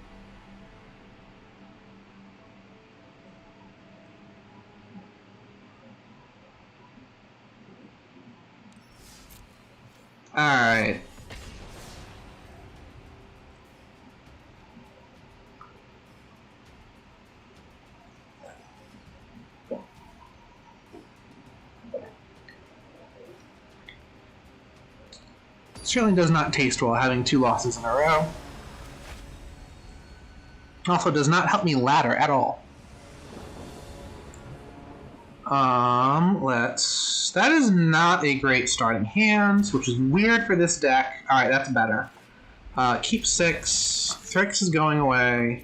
Alright. Certainly does not taste well having 2 losses in a row. Also does not help me ladder at all. That is not a great starting hand, which is weird for this deck. Alright, that's better. Keep 6. Thrix is going away.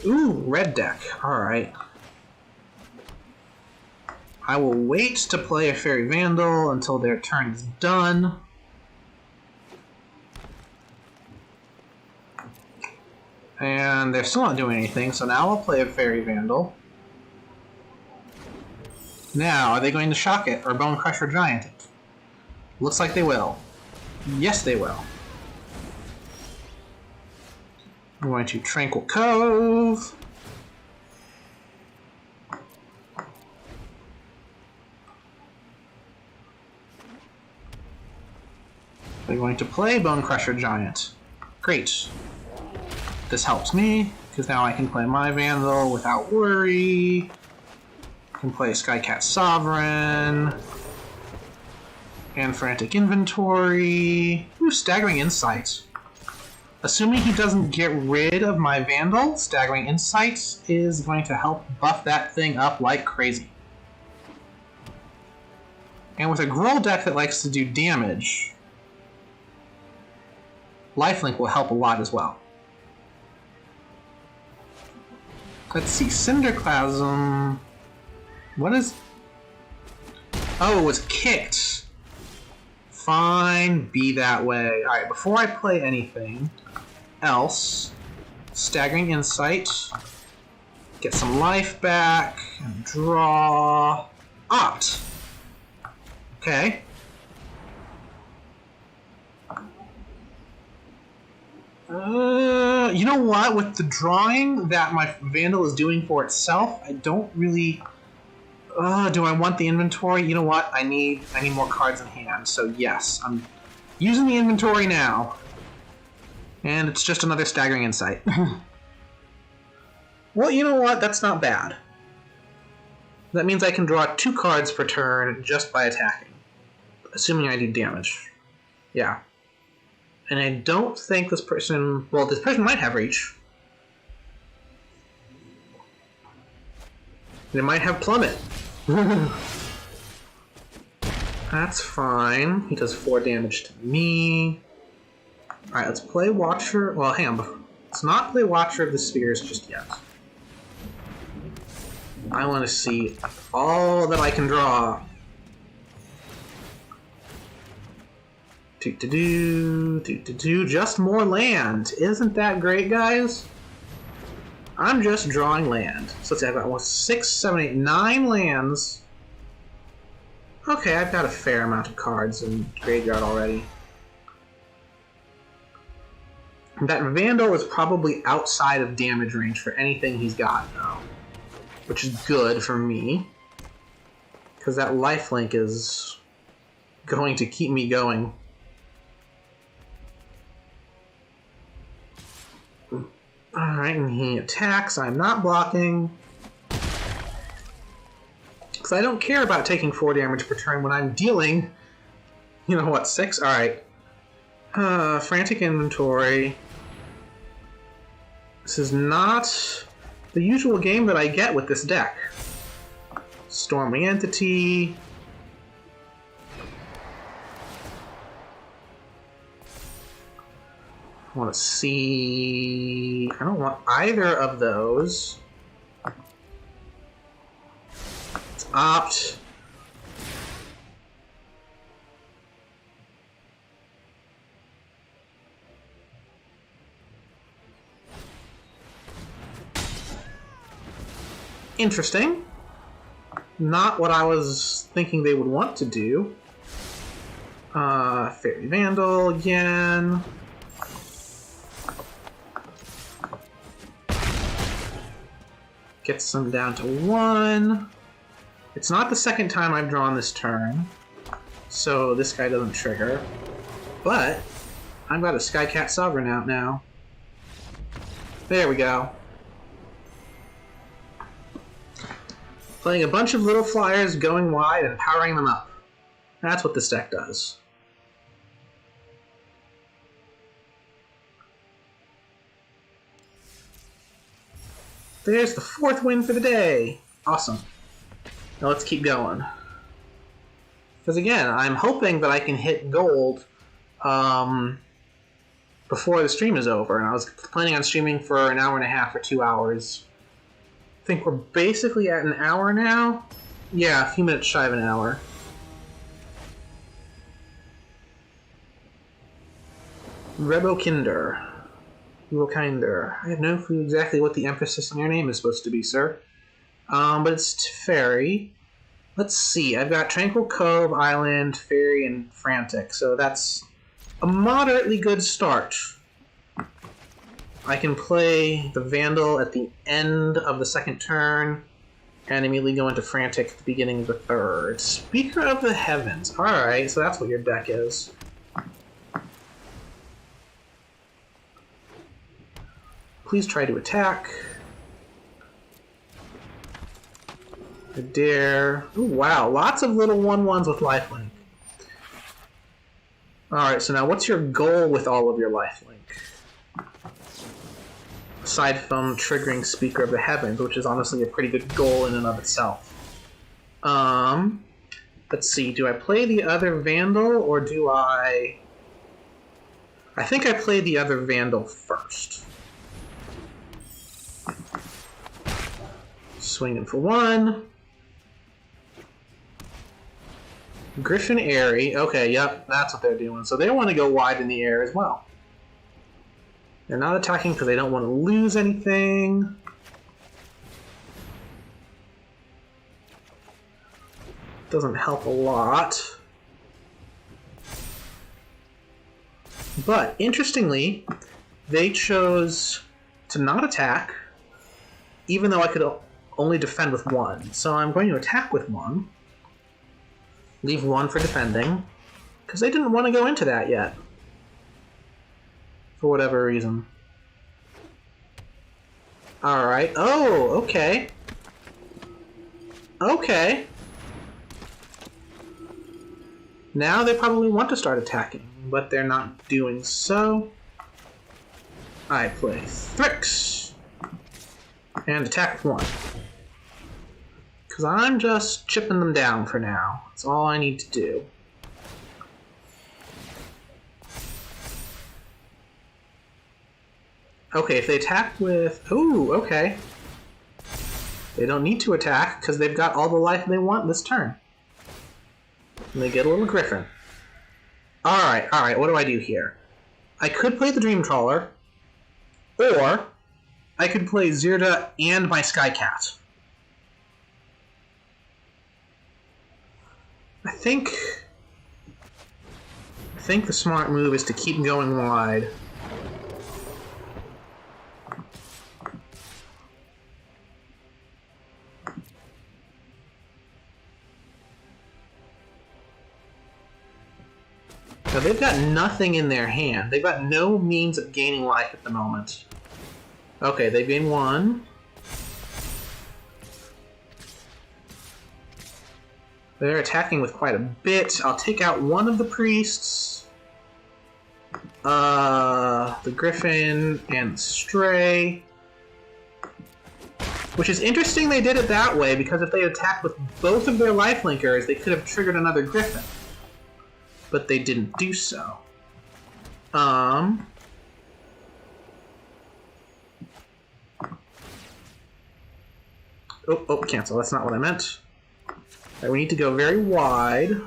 Ooh, red deck. Alright. I will wait to play a Fairy Vandal until their turn is done. And they're still not doing anything, so now I'll play a Fairy Vandal. Now, are they going to shock it or Bone Crusher Giant it? Looks like they will. Yes, they will. I'm going to Tranquil Cove. They're going to play Bone Crusher Giant. Great. This helps me, because now I can play my Vandal without worry. I can play Skycat Sovereign. And Frantic Inventory. Ooh, Staggering Insight. Assuming he doesn't get rid of my Vandal, Staggering Insight is going to help buff that thing up like crazy. And with a Gruul deck that likes to do damage, Lifelink will help a lot as well. Let's see, Cinderclasm. What is... Oh, it was kicked. Fine, be that way. Alright, before I play anything else, Staggering Insight, get some life back, and draw... Opt. Okay. You know what? With the drawing that my Vandal is doing for itself, I don't really... do I want the inventory? You know what? I need more cards in hand, so yes. I'm using the inventory now. And it's just another Staggering Insight. Well, you know what? That's not bad. That means I can draw 2 cards per turn just by attacking. Assuming I do damage. Yeah. And I don't think this person... Well, this person might have reach. They might have plummet. That's fine. He does 4 damage to me. Alright, let's play Watcher... Well, hang on. Let's not play Watcher of the Spheres just yet. I want to see all that I can draw. Just more land. Isn't that great, guys? I'm just drawing land. So let's see, I've got 6, 7, 8, 9 lands. Okay, I've got a fair amount of cards in graveyard already. That Vandal is probably outside of damage range for anything he's got, though. Which is good for me. Because that lifelink is going to keep me going. Alright, and he attacks. I'm not blocking. Because I don't care about taking 4 damage per turn when I'm dealing... You know what, 6? Alright. Frantic Inventory. This is not the usual game that I get with this deck. Storming Entity... I want to see... I don't want either of those. Let's opt. Interesting. Not what I was thinking they would want to do. Fairy Vandal again. Gets them down to 1. It's not the second time I've drawn this turn, so this guy doesn't trigger. But I've got a Skycat Sovereign out now. There we go. Playing a bunch of little flyers, going wide, and powering them up. That's what this deck does. There's the 4th win for the day. Awesome. Now let's keep going. Because again, I'm hoping that I can hit gold before the stream is over. And I was planning on streaming for an hour and a half or 2 hours. I think we're basically at an hour now. Yeah, a few minutes shy of an hour. Rebokinder. Rebokinder. I have no clue exactly what the emphasis on your name is supposed to be, sir. But it's Teferi. Let's see. I've got Tranquil Cove, Island, Fairy, and Frantic. So that's a moderately good start. I can play the Vandal at the end of the 2nd turn and immediately go into Frantic at the beginning of the 3rd. Speaker of the Heavens. Alright, so that's what your deck is. Please try to attack. I dare. Ooh, wow, lots of little 1/1s with lifelink. Alright, so now what's your goal with all of your lifelink? Aside from triggering Speaker of the Heavens, which is honestly a pretty good goal in and of itself. Let's see, do I play the other Vandal, or do I think I play the other Vandal first. Swinging for 1. Griffin Airy. Okay, yep, that's what they're doing. So they want to go wide in the air as well. They're not attacking because they don't want to lose anything. Doesn't help a lot. But, interestingly, they chose to not attack, even though I could only defend with 1. So I'm going to attack with 1. Leave 1 for defending, because they didn't want to go into that yet. For whatever reason. Alright. Oh, okay. Okay. Now they probably want to start attacking, but they're not doing so. I play Thrix. And attack with 1. Because I'm just chipping them down for now. That's all I need to do. Okay, if they attack with... Ooh, okay. They don't need to attack, because they've got all the life they want this turn. And they get a little Griffin. Alright, what do I do here? I could play the Dream Trawler, or I could play Zirda and my Skycat. I think the smart move is to keep going wide. Now they've got nothing in their hand. They've got no means of gaining life at the moment. Okay, they've gained 1. They're attacking with quite a bit. I'll take out one of the priests. The Griffin and the Stray. Which is interesting they did it that way, because if they attacked with both of their lifelinkers, they could have triggered another Griffin. But they didn't do so. Oh, cancel. That's not what I meant. Right, we need to go very wide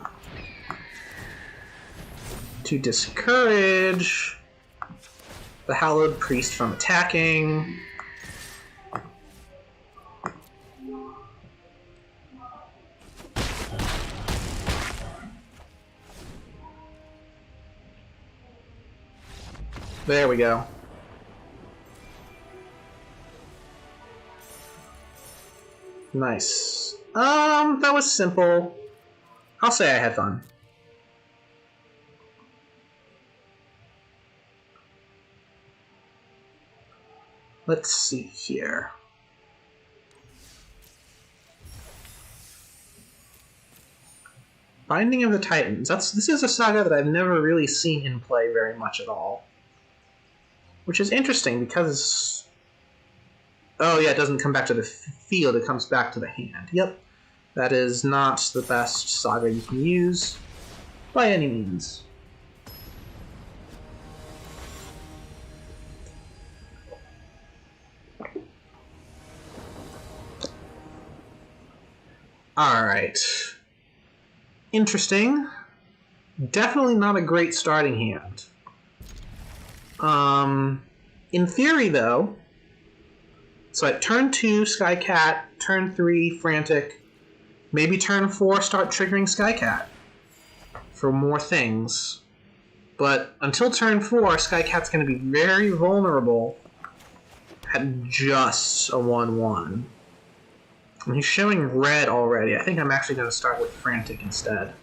to discourage the Hallowed Priest from attacking. There we go. Nice. That was simple. I'll say I had fun. Let's see here. Binding of the Titans. This is a saga that I've never really seen in play very much at all. Which is interesting because... Oh yeah, it doesn't come back to the field, it comes back to the hand. Yep. That is not the best saga you can use by any means. Alright. Interesting. Definitely not a great starting hand. In theory, though, so at turn 2, Skycat, turn 3, Frantic, maybe turn 4, start triggering Skycat for more things. But until turn 4, Skycat's going to be very vulnerable at just a 1/1. And he's showing red already. I think I'm actually going to start with Frantic instead.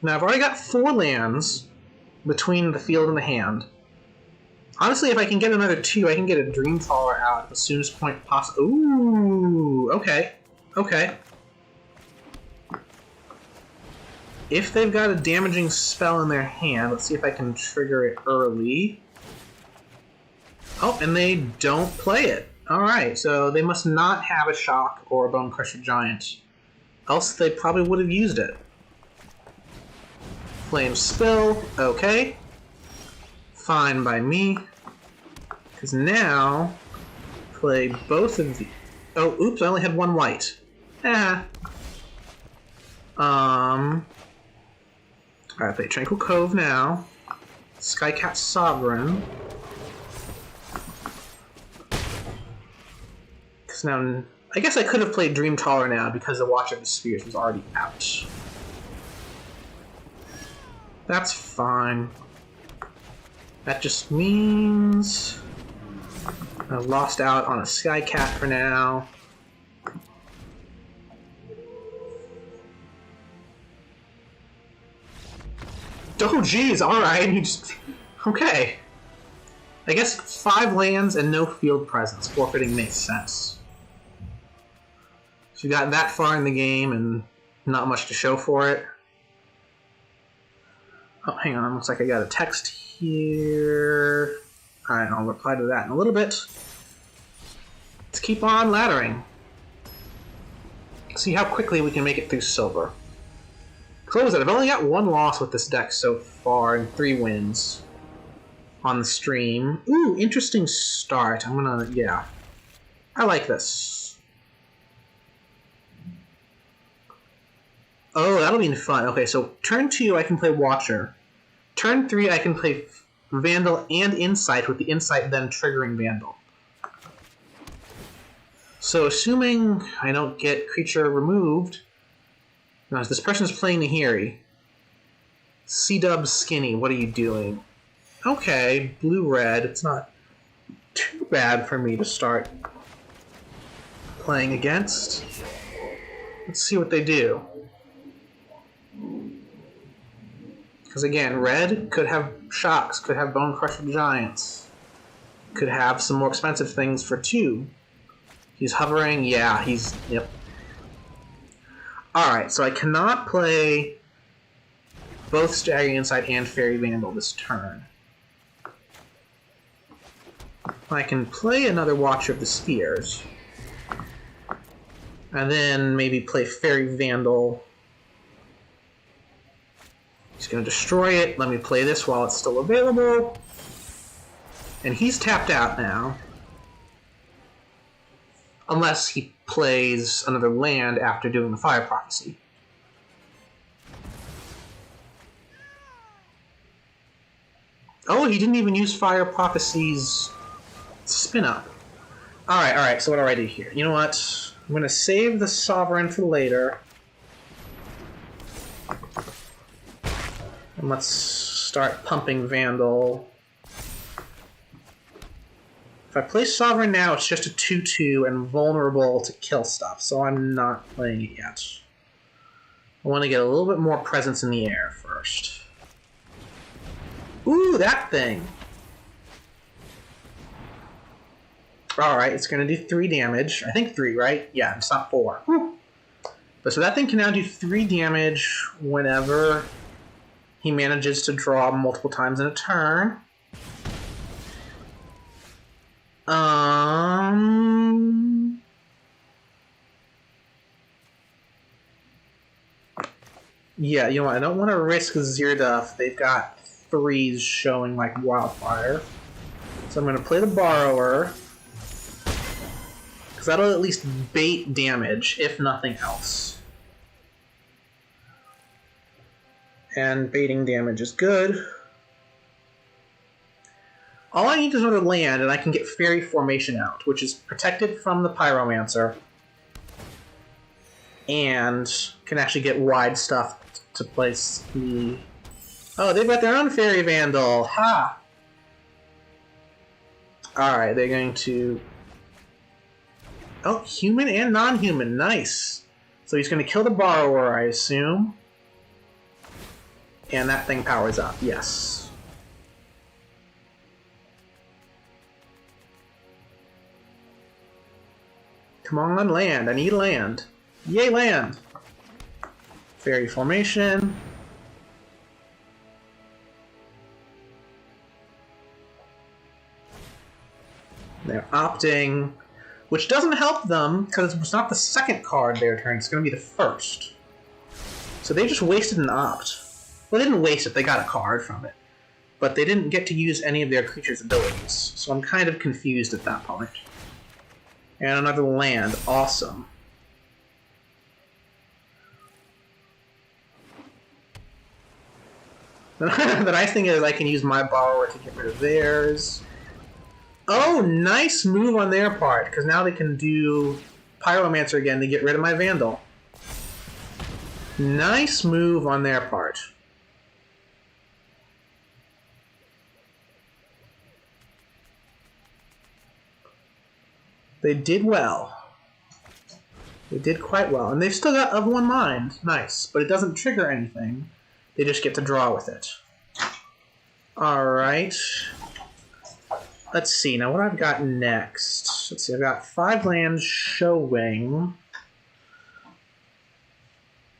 Now, I've already got 4 lands between the field and the hand. Honestly, if I can get another 2, I can get a Dreamcaller out at the soonest point possible. Ooh, okay. Okay. If they've got a damaging spell in their hand, let's see if I can trigger it early. Oh, and they don't play it. Alright, so they must not have a Shock or a Bone Crusher Giant. Else they probably would have used it. Flame Spill, okay. Fine by me. Because now, play both of the... Oh, oops, I only had 1 white. Alright, play Tranquil Cove now. Skycat Sovereign. Because now... I guess I could have played Dreamcaller now because the Watch of the Spheres was already out. That's fine. That just means... I've lost out on a Skycat for now. Oh geez, alright, you just... Okay. I guess 5 lands and no field presence. Forfeiting makes sense. So you got that far in the game and not much to show for it. Oh, hang on, looks like I got a text here. Alright, I'll reply to that in a little bit. Let's keep on laddering. See how quickly we can make it through silver. Close it. I've only got 1 loss with this deck so far and 3 wins on the stream. Ooh, interesting start. I'm gonna, yeah. I like this. Oh, that'll be fun. Okay, so turn 2 I can play Watcher. Turn 3 I can play Vandal and Insight, with the Insight then triggering Vandal. So assuming I don't get creature removed... Now, this person's playing Nahiri. C-Dub Skinny, what are you doing? Okay, blue-red. It's not too bad for me to start playing against. Let's see what they do. Because again, red could have Shocks, could have Bone Crusher Giants, could have some more expensive things for 2. He's hovering, yeah, he's... Yep. Alright, so I cannot play both Staggering Insight and Fairy Vandal this turn. I can play another Watch of the Spheres. And then maybe play Fairy Vandal. He's going to destroy it. Let me play this while it's still available. And he's tapped out now. Unless he plays another land after doing the Fire Prophecy. Oh, he didn't even use Fire Prophecy's spin-up. Alright, so what do I do here? You know what? I'm going to save the Sovereign for later. And let's start pumping Vandal. If I play Sovereign now, it's just a 2/2 and vulnerable to kill stuff, so I'm not playing it yet. I want to get a little bit more presence in the air first. Ooh, that thing! Alright, it's going to do 3 damage. I think 3, right? Yeah, it's not 4. Whew. But so that thing can now do 3 damage whenever he manages to draw multiple times in a turn. Yeah, you know what? I don't want to risk Zirduff. They've got 3s showing like wildfire. So I'm going to play the Borrower. Because that'll at least bait damage, if nothing else. And baiting damage is good. All I need is another land, and I can get Fairy Formation out, which is protected from the Pyromancer. And can actually get wide stuff to place the... Oh, they've got their own Fairy Vandal! Ha! Alright, they're going to... Oh, human and non-human. Nice. So he's going to kill the Borrower, I assume. And that thing powers up. Yes. Come on, land. I need land. Yay, land. Fairy Formation. They're opting... Which doesn't help them, because it's not the second card their turn, it's going to be the first. So they just wasted an opt. Well, they didn't waste it, they got a card from it. But they didn't get to use any of their creatures' abilities, so I'm kind of confused at that point. And another land, awesome. The nice thing is I can use my Borrower to get rid of theirs. Oh, nice move on their part, because now they can do Pyromancer again to get rid of my Vandal. Nice move on their part. They did well. They did quite well. And they've still got Of One Mind. Nice. But it doesn't trigger anything. They just get to draw with it. Alright. Let's see, now what I've got next. Let's see, I've got 5 lands showing.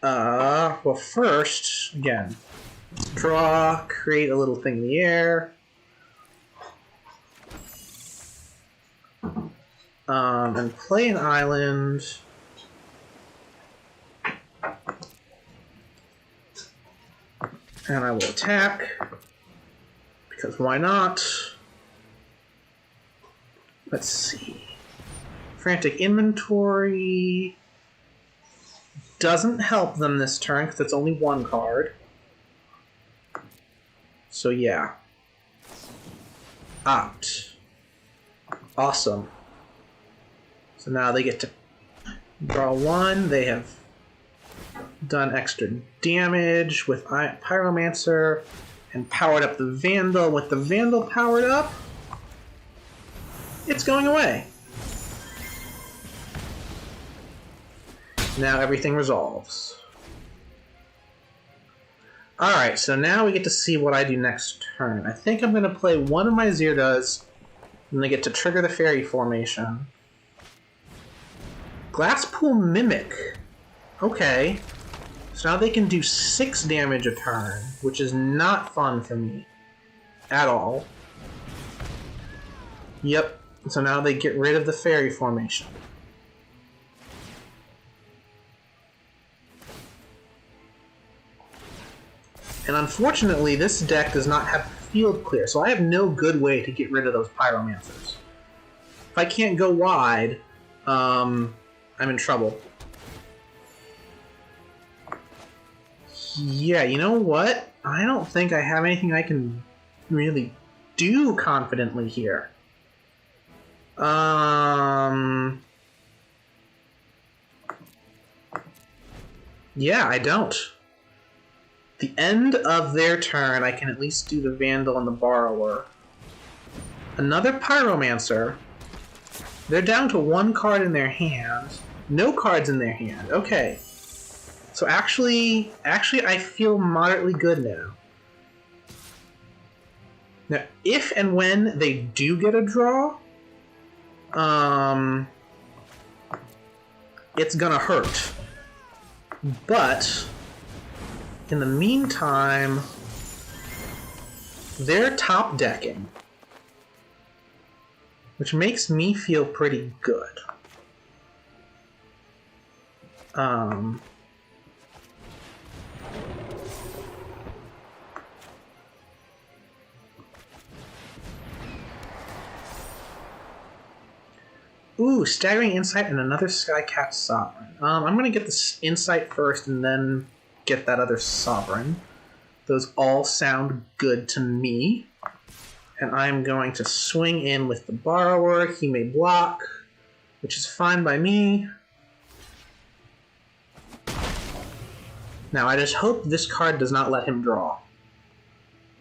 Well, first, again, draw, create a little thing in the air. And play an island. And I will attack. Because why not? Let's see. Frantic Inventory doesn't help them this turn because it's only 1 card. So yeah. Opt. Awesome. So now they get to draw 1. They have done extra damage with Pyromancer and powered up the Vandal. With the Vandal powered up, it's going away. Now everything resolves. Alright, so now we get to see what I do next turn. I think I'm going to play one of my Zirdas, and they get to trigger the Fairy Formation. Glasspool Mimic. Okay. So now they can do 6 damage a turn, which is not fun for me. At all. Yep. So now they get rid of the Fairy Formation. And unfortunately, this deck does not have field clear, so I have no good way to get rid of those Pyromancers. If I can't go wide, I'm in trouble. Yeah, you know what? I don't think I have anything I can really do confidently here. Yeah, I don't. The end of their turn, I can at least do the Vandal and the Borrower. Another Pyromancer. They're down to 1 card in their hand. No cards in their hand. Okay. So actually, I feel moderately good now. Now, if and when they do get a draw, it's gonna hurt. But in the meantime, they're top decking, which makes me feel pretty good. Ooh, Staggering Insight and another Skycat Sovereign. I'm going to get this Insight first and then get that other Sovereign. Those all sound good to me. And I'm going to swing in with the Borrower. He may block, which is fine by me. Now, I just hope this card does not let him draw.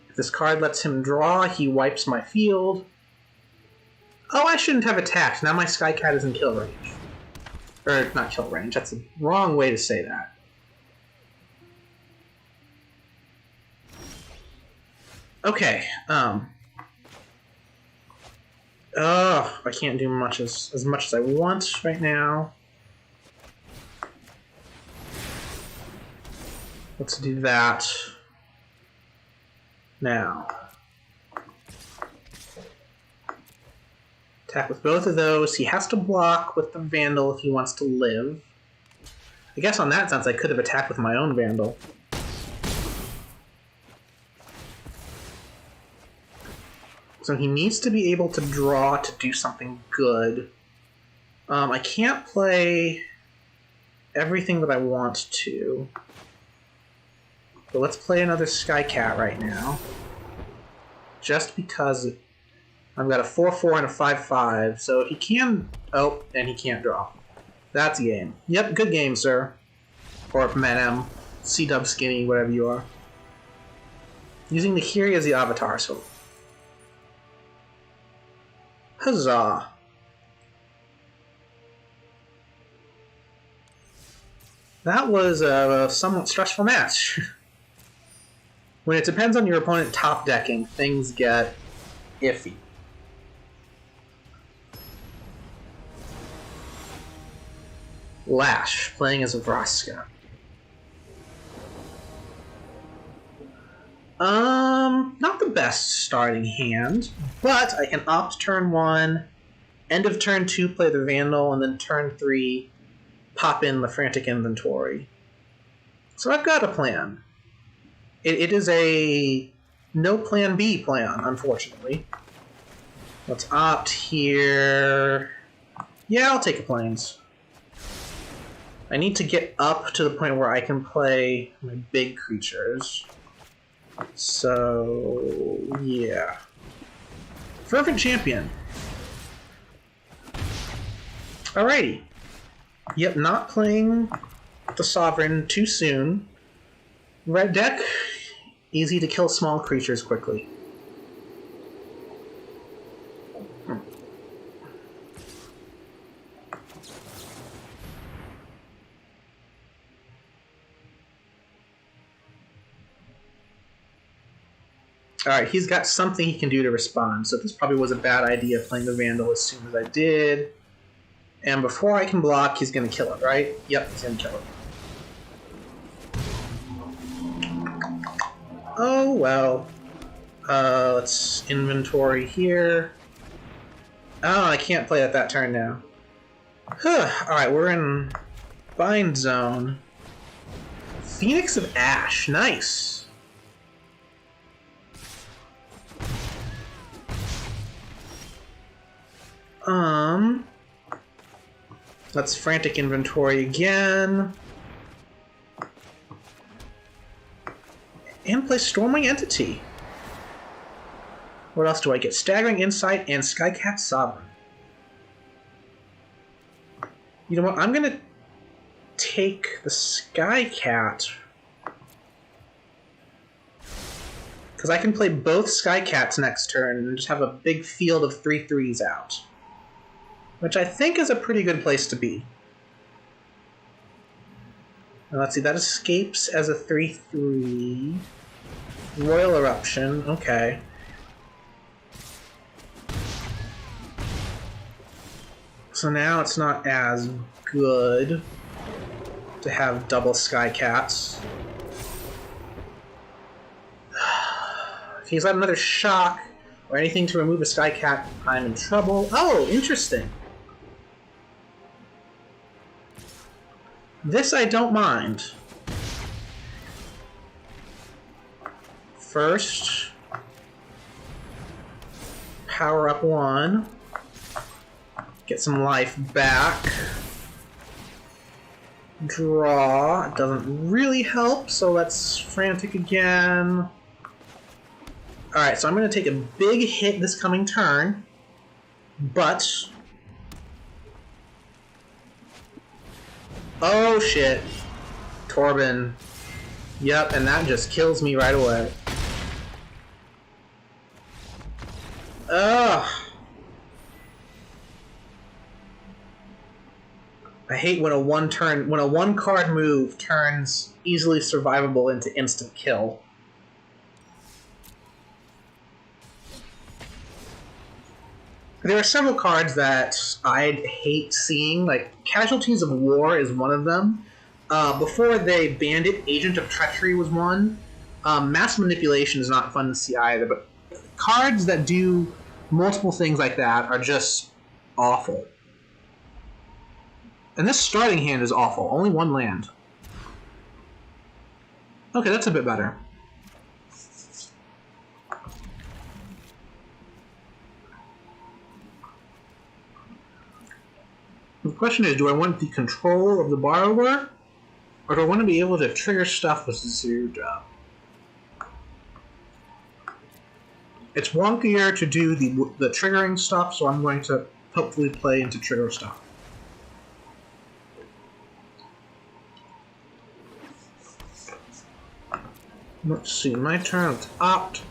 If this card lets him draw, he wipes my field. Oh, I shouldn't have attacked. Now my Skycat is in kill range. Or, not kill range. That's the wrong way to say that. Okay. I can't do much as much as I want right now. Let's do that. Now. Attack with both of those. He has to block with the Vandal if he wants to live. I guess on that sense I could have attacked with my own Vandal. So he needs to be able to draw to do something good. I can't play everything that I want to. But let's play another Skycat right now. Just because I've got a 4-4 and a 5-5, so he can... Oh, and he can't draw. That's a game. Yep, good game, sir. Or Madam, C-Dub Skinny, whatever you are. Using the Kiri as the avatar, so... Huzzah! That was a somewhat stressful match. When it depends on your opponent top decking, things get iffy. Lash, playing as a Vraska. Not the best starting hand, but I can opt turn 1, end of turn 2 play the Vandal, and then turn 3 pop in the Frantic Inventory. So I've got a plan. It is a no plan B plan, unfortunately. Let's opt here. Yeah, I'll take a Plains. I need to get up to the point where I can play my big creatures. So, yeah. Fervent Champion. Alrighty. Yep, not playing the Sovereign too soon. Red deck, easy to kill small creatures quickly. Alright, he's got something he can do to respond, so this probably was a bad idea playing the Vandal as soon as I did. And before I can block, he's going to kill it, right? Yep, he's going to kill it. Oh, well. Let's inventory here. Oh, I can't play at that turn now. Alright, we're in Bind Zone. Phoenix of Ash, nice. Let's Frantic Inventory again. And play Stormwing Entity. What else do I get? Staggering Insight and Skycat Sovereign. You know what? I'm going to take the Skycat. Because I can play both Skycats next turn and just have a big field of 3/3s out. Which I think is a pretty good place to be. Now let's see, that escapes as a 3/3. Royal Eruption, okay. So now it's not as good to have double Sky Cats. If he's got another shock or anything to remove a Sky Cat, I'm in trouble. Oh, interesting. This I don't mind. First, power up one. Get some life back. Draw. It doesn't really help, so let's frantic again. Alright, so I'm going to take a big hit this coming turn, but... Oh shit. Torben. Yep, and that just kills me right away. Ugh. I hate when a one card move turns easily survivable into instant kill. There are several cards that I hate seeing, like Casualties of War is one of them. Before they banned it, Agent of Treachery was one. Mass Manipulation is not fun to see either, but cards that do multiple things like that are just awful. And this starting hand is awful. Only one land. Okay, that's a bit better. The question is, do I want the control of the borrower, or do I want to be able to trigger stuff with 0 drop? It's wonkier to do the triggering stuff, so I'm going to hopefully play into trigger stuff. Let's see, my turn. It's opt.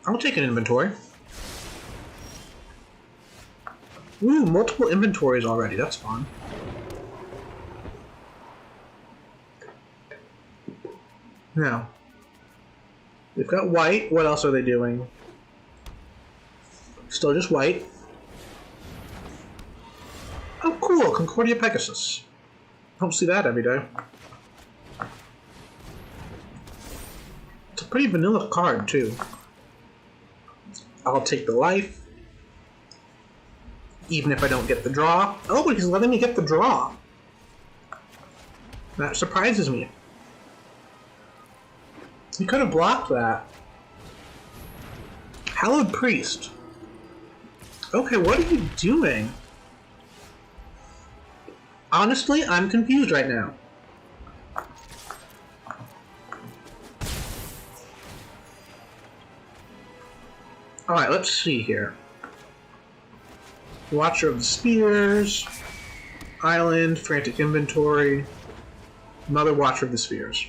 I'll take an inventory. Ooh, multiple inventories already. That's fun. Now, we've got white. What else are they doing? Still just white. Oh, cool. Concordia Pegasus. Don't see that every day. It's a pretty vanilla card, too. I'll take the life. Even if I don't get the draw. Oh, he's letting me get the draw. That surprises me. He could have blocked that. Hallowed Priest. Okay, what are you doing? Honestly, I'm confused right now. Alright, let's see here. Watcher of the Spears, Island, Frantic Inventory, another Watcher of the Spears.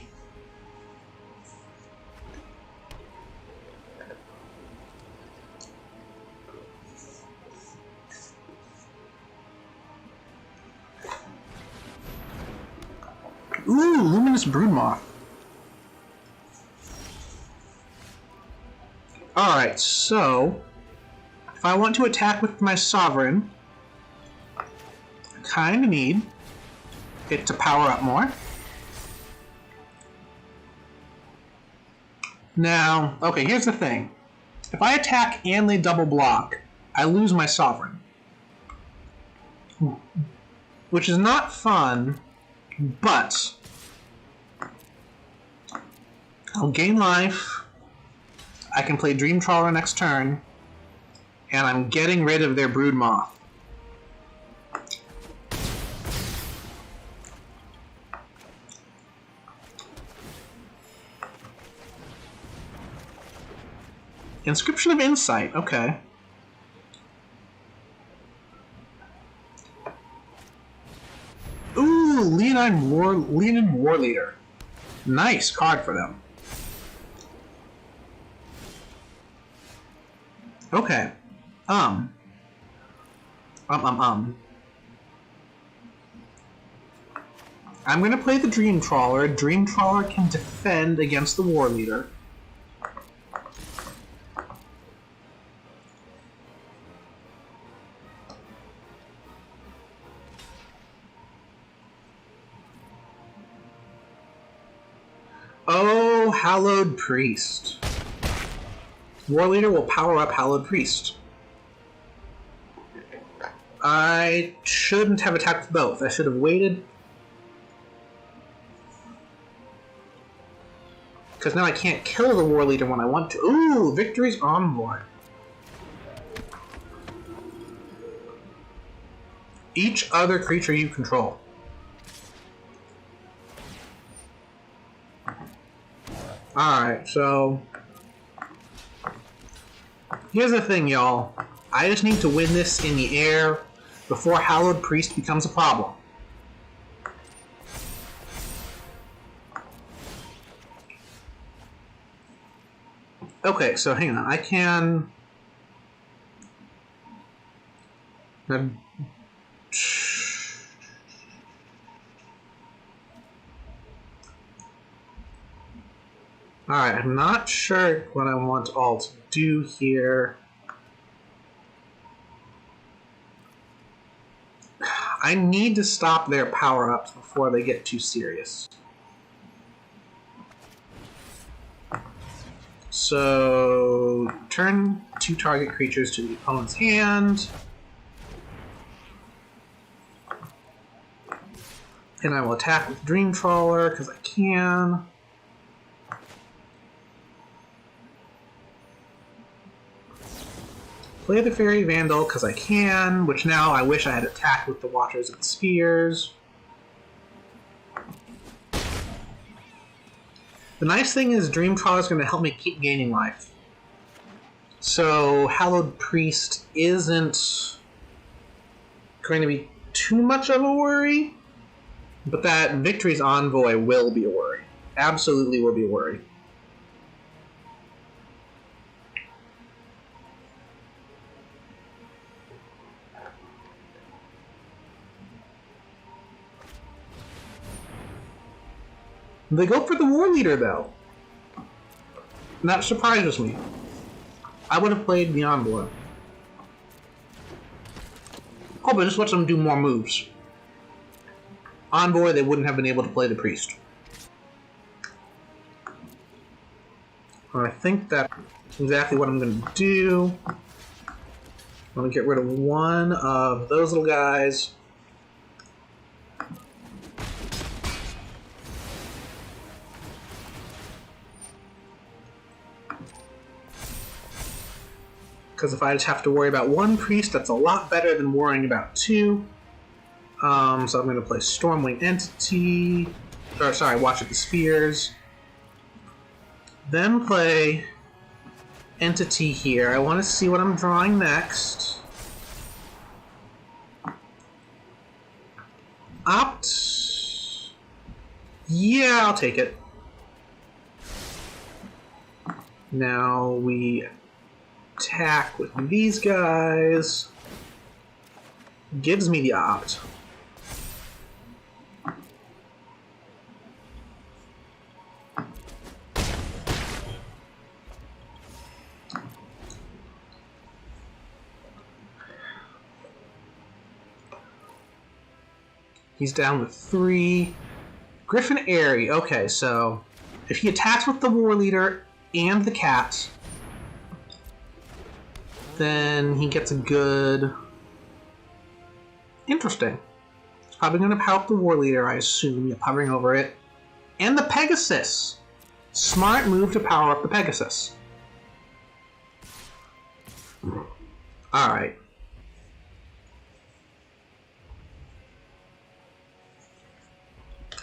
Ooh, Luminous Broodmoth. Alright, so if I want to attack with my Sovereign, I kind of need it to power up more. Now, okay, here's the thing. If I attack and they double block, I lose my Sovereign. Which is not fun, but I'll gain life, I can play Dream Trawler next turn, and I'm getting rid of their Broodmoth. Inscription of Insight, okay. Ooh, Leonine War Leader. Nice card for them. Okay. I'm gonna play the Dream Trawler. Dream Trawler can defend against the War Leader. Hallowed Priest. War Leader will power up Hallowed Priest. I shouldn't have attacked with both. I should have waited. Because now I can't kill the War Leader when I want to. Ooh, Victory's Envoy. Each other creature you control. Alright, so... here's the thing, y'all. I just need to win this in the air before Hallowed Priest becomes a problem. Okay, so hang on. I can... Alright, I'm not sure what I want all to do here. I need to stop their power-ups before they get too serious. So, turn 2 target creatures to the opponent's hand. And I will attack with Dream Trawler, because I can. Play the Fairy Vandal, because I can, which now I wish I had attacked with the Watchers of the Spheres. The nice thing is Dream Trawler is going to help me keep gaining life. So Hallowed Priest isn't going to be too much of a worry, but that Victory's Envoy will be a worry. Absolutely will be a worry. They go for the War Leader, though. And that surprises me. I would have played the Envoy. Oh, but this lets them do more moves. Envoy, they wouldn't have been able to play the Priest. I think that's exactly what I'm going to do. I'm going to get rid of one of those little guys. Because if I just have to worry about one priest, that's a lot better than worrying about 2. So I'm going to play Stormwing Entity. Or, sorry, Watch of the Spheres. Then play Entity here. I want to see what I'm drawing next. Opt. Yeah, I'll take it. Now we attack with these guys. Gives me the opt. He's down to 3. Griffin Airy. Okay, so if he attacks with the War Leader and the cat, then he gets a good... Interesting. He's probably going to power up the War Leader, I assume. Yep, hovering over it. And the Pegasus! Smart move to power up the Pegasus. Alright.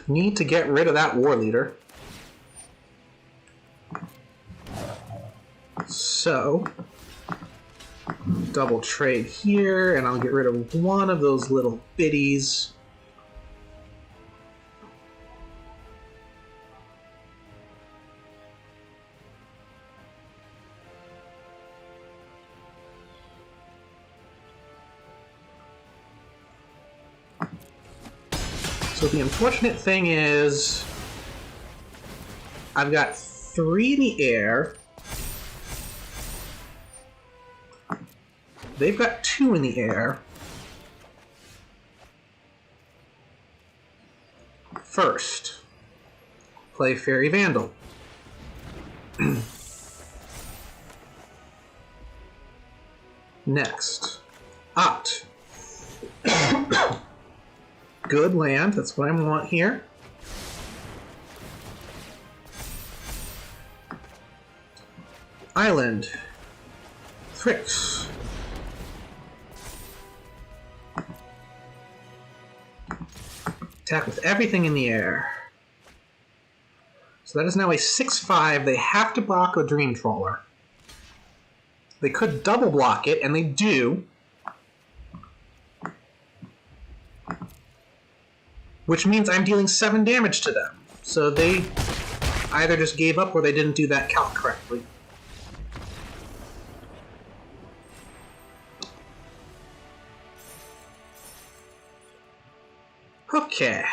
Need to get rid of that War Leader. So... double trade here, and I'll get rid of one of those little biddies. So the unfortunate thing is, I've got 3 in the air. They've got 2 in the air. First, play Fairy Vandal. Next. Opt. Good land, that's what I want here. Island. Thrix. Attack with everything in the air. So that is now a 6/5. They have to block a Dream Trawler. They could double block it, and they do. Which means I'm dealing 7 damage to them. So they either just gave up or they didn't do that calc correctly. Okay.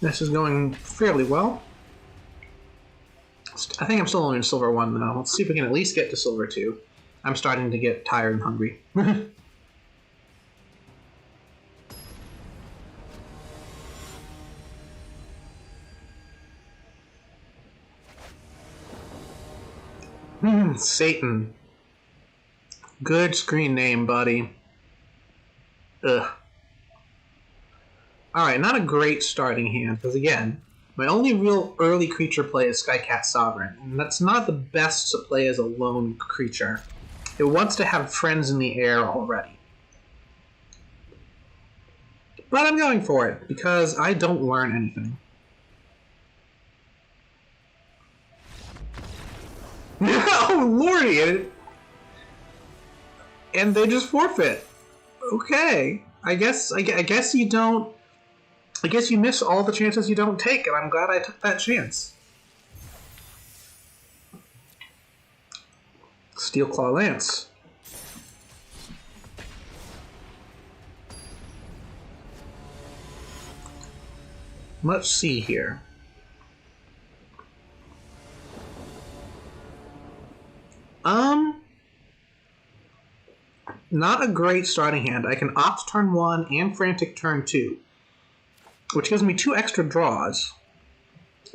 This is going fairly well. I think I'm still only in Silver 1 though. Let's see if we can at least get to Silver 2. I'm starting to get tired and hungry. Satan. Good screen name, buddy. Ugh. Alright, not a great starting hand, because again, my only real early creature play is Skycat Sovereign, and that's not the best to play as a lone creature. It wants to have friends in the air already. But I'm going for it, because I don't learn anything. Oh lordy! And they just forfeit. Okay, I guess you don't. I guess you miss all the chances you don't take, and I'm glad I took that chance. Steel Claw Lance. Let's see here. Not a great starting hand. I can opt turn 1 and frantic turn 2, which gives me 2 extra draws.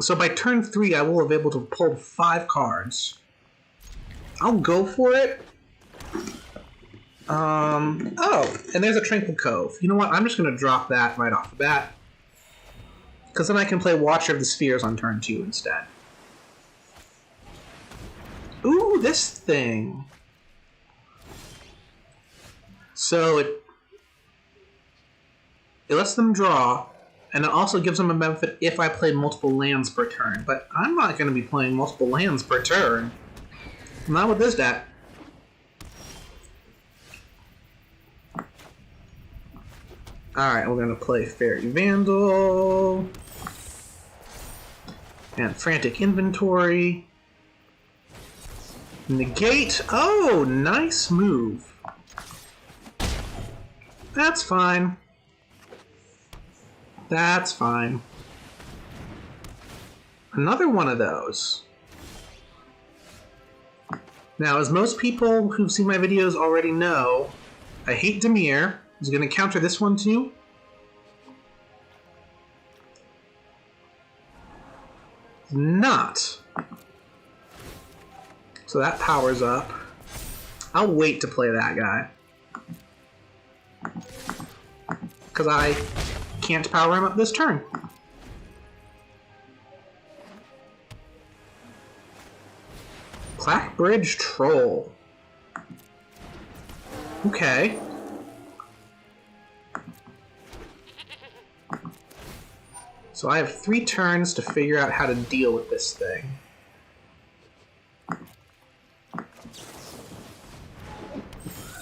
So by turn 3, I will have able to pull 5 cards. I'll go for it. Oh, and there's a Tranquil Cove. You know what? I'm just going to drop that right off the bat, because then I can play Watcher of the Spheres on turn 2 instead. Ooh, this thing. So it lets them draw, and it also gives them a benefit if I play multiple lands per turn. But I'm not going to be playing multiple lands per turn. Not with this deck. Alright, we're going to play Fairy Vandal. And Frantic Inventory. Negate. Oh, nice move. That's fine. That's fine. Another one of those. Now, as most people who've seen my videos already know, I hate Dimir. He's going to counter this one too. Not. So that powers up. I'll wait to play that guy, because I can't power him up this turn. Clackbridge Troll. Okay. So I have 3 turns to figure out how to deal with this thing.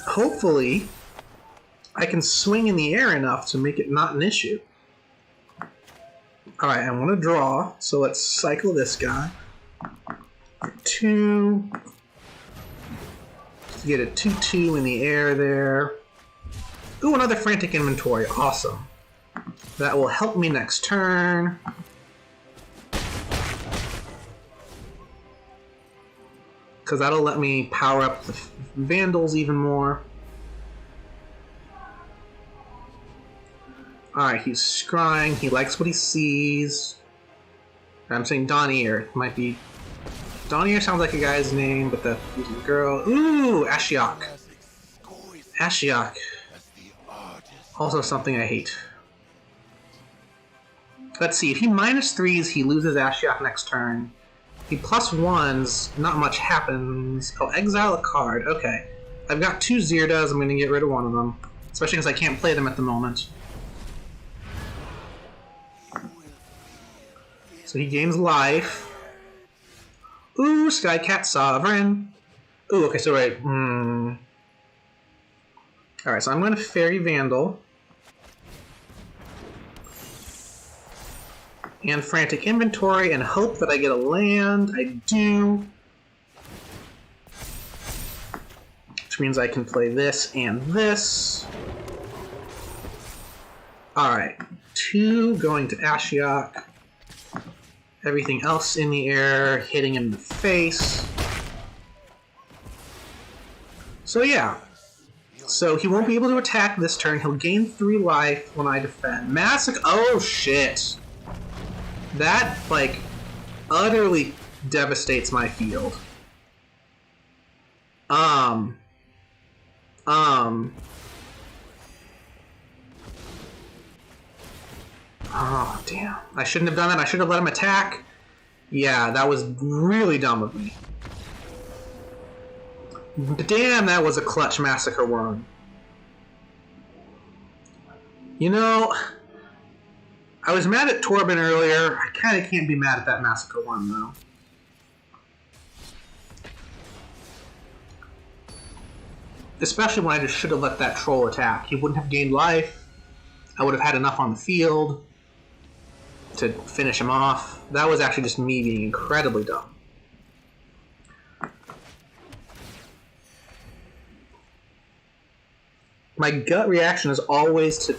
Hopefully, I can swing in the air enough to make it not an issue. Alright, I want to draw, so let's cycle this guy. 2. Just get a 2/2 in the air there. Ooh, another Frantic Inventory. Awesome. That will help me next turn. Because that'll let me power up the Vandals even more. Alright, he's scrying. He likes what he sees. I'm saying Donier. Might be... Donier sounds like a guy's name, but that's a girl. Ooh! Ashiok. Ashiok. Also something I hate. Let's see, if he -3s, he loses Ashiok next turn. If he +1s, not much happens. Oh, exile a card. Okay. I've got 2 Zirdas, I'm going to get rid of one of them. Especially because I can't play them at the moment. So he gains life. Ooh, Skycat Sovereign. Ooh, okay, so right. Alright, so I'm going to Fairy Vandal. And Frantic Inventory and hope that I get a land. I do. Which means I can play this and this. Alright, 2 going to Ashiok. Everything else in the air hitting him in the face. So yeah. So he won't be able to attack this turn. He'll gain 3 life when I defend. Massacre. Oh shit. That, like, utterly devastates my field. Oh, damn. I shouldn't have done that. I should have let him attack. Yeah, that was really dumb of me. Damn, that was a clutch Massacre Worm. You know, I was mad at Torben earlier. I kind of can't be mad at that Massacre Worm, though. Especially when I just should have let that troll attack. He wouldn't have gained life. I would have had enough on the field to finish him off. That was actually just me being incredibly dumb. My gut reaction is always to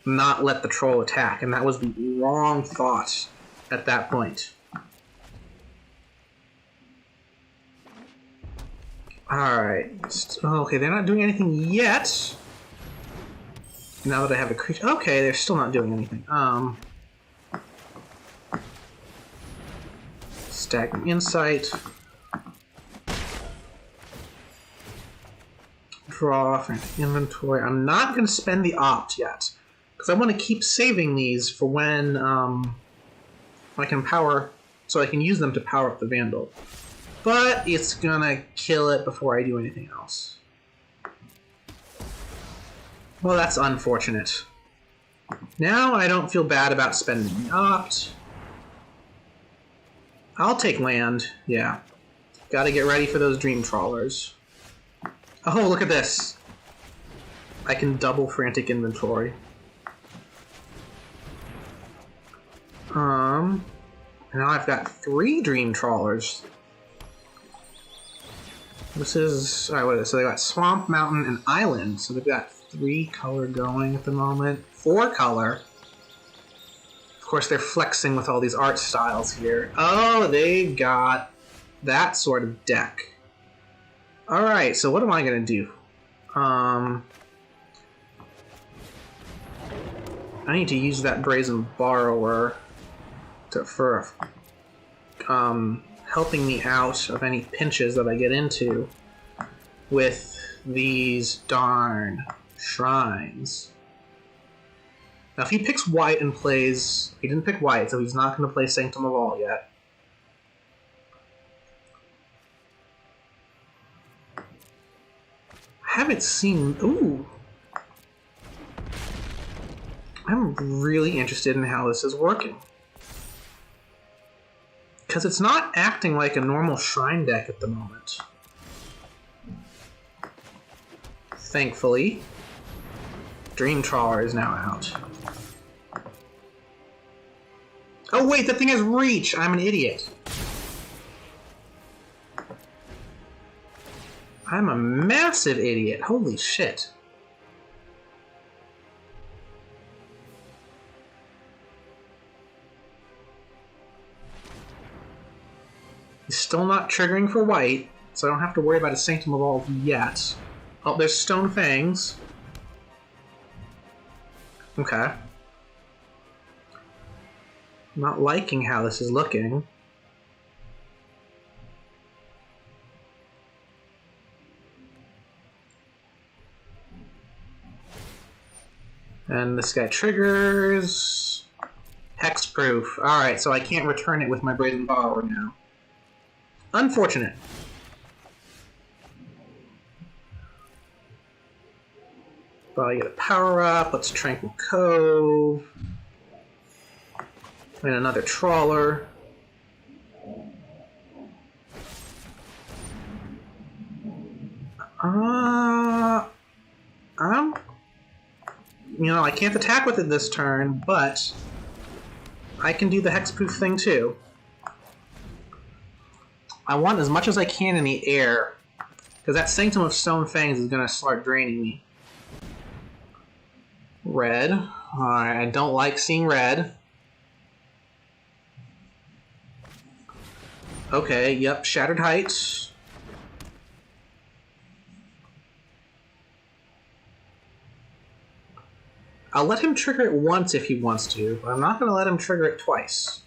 not let the troll attack, and that was the wrong thought at that point. Alright. Okay, they're not doing anything yet. Now that I have a creature. Okay, they're still not doing anything. Stagnant Insight. Draw, Frantic Inventory. I'm not going to spend the Opt yet, because I want to keep saving these for when I can power, so I can use them to power up the Vandal. But it's going to kill it before I do anything else. Well, that's unfortunate. Now I don't feel bad about spending the Opt. I'll take land, yeah. Gotta get ready for those Dream Trawlers. Oh, look at this. I can double Frantic Inventory. Now I've got 3 Dream Trawlers. This is... Alright, what is it? So they got Swamp, Mountain, and Island. So they've got 3 color going at the moment. 4 color. Of course, they're flexing with all these art styles here. Oh, they got that sort of deck. Alright, so what am I going to do? I need to use that Brazen Borrower for helping me out of any pinches that I get into with these darn shrines. Now, if he picks white and plays... He didn't pick white, so he's not going to play Sanctum of All yet. I haven't seen... Ooh! I'm really interested in how this is working. Because it's not acting like a normal shrine deck at the moment. Thankfully. Dream Trawler is now out. Oh wait, that thing has reach! I'm an idiot. I'm a massive idiot. Holy shit. He's still not triggering for white, so I don't have to worry about a Sanctum Evolve yet. Oh, there's Stone Fangs. Okay. Not liking how this is looking. And this guy triggers... Hexproof. Alright, so I can't return it with my Brazen Borrower now. Unfortunate. But I get a power up. Let's Tranquil Cove. And another Trawler. I can't attack with it this turn, but I can do the hexproof thing too. I want as much as I can in the air, because that Sanctum of Stone Fangs is going to start draining me. Red. Alright, I don't like seeing red. Okay, yep, Shattered Heights. I'll let him trigger it once if he wants to, but I'm not going to let him trigger it twice.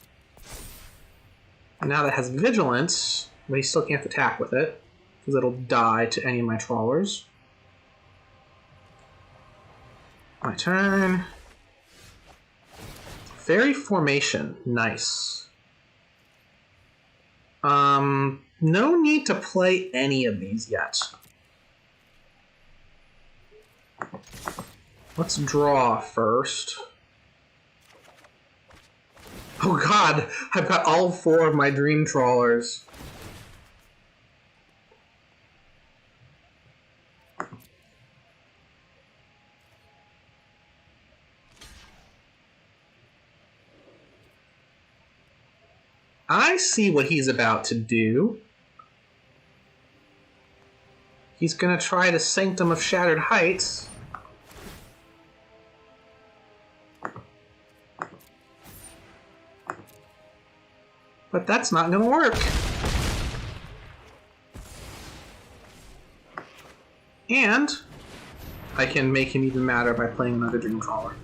And now that has Vigilance, but he still can't attack with it, because it'll die to any of my Trawlers. My turn. Fairy Formation, nice. No need to play any of these yet. Let's draw first. Oh god, I've got all 4 of my Dream Trawlers. I see what he's about to do. He's gonna try the Sanctum of Shattered Heights. But that's not gonna work. And I can make him even madder by playing another Dream Trawler.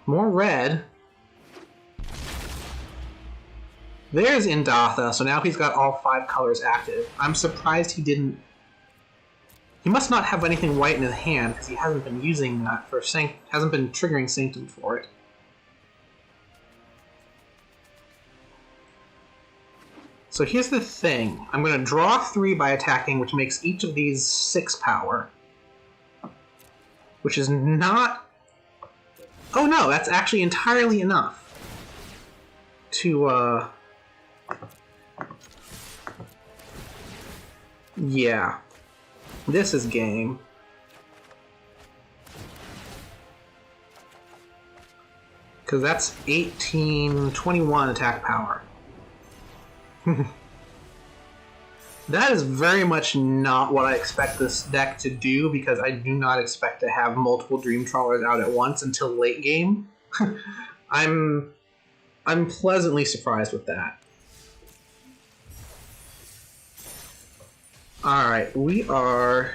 More red. There's Indatha, so now he's got all 5 colors active. I'm surprised he didn't... He must not have anything white in his hand, because he hasn't been using that for hasn't been triggering Sanctum for it. So here's the thing. I'm going to draw 3 by attacking, which makes each of these 6 power. Which is not... Oh no, that's actually entirely enough to, yeah. This is game. Because that's 21 attack power. That is very much not what I expect this deck to do, because I do not expect to have multiple Dream Trawlers out at once until late game. I'm pleasantly surprised with that. Alright, we are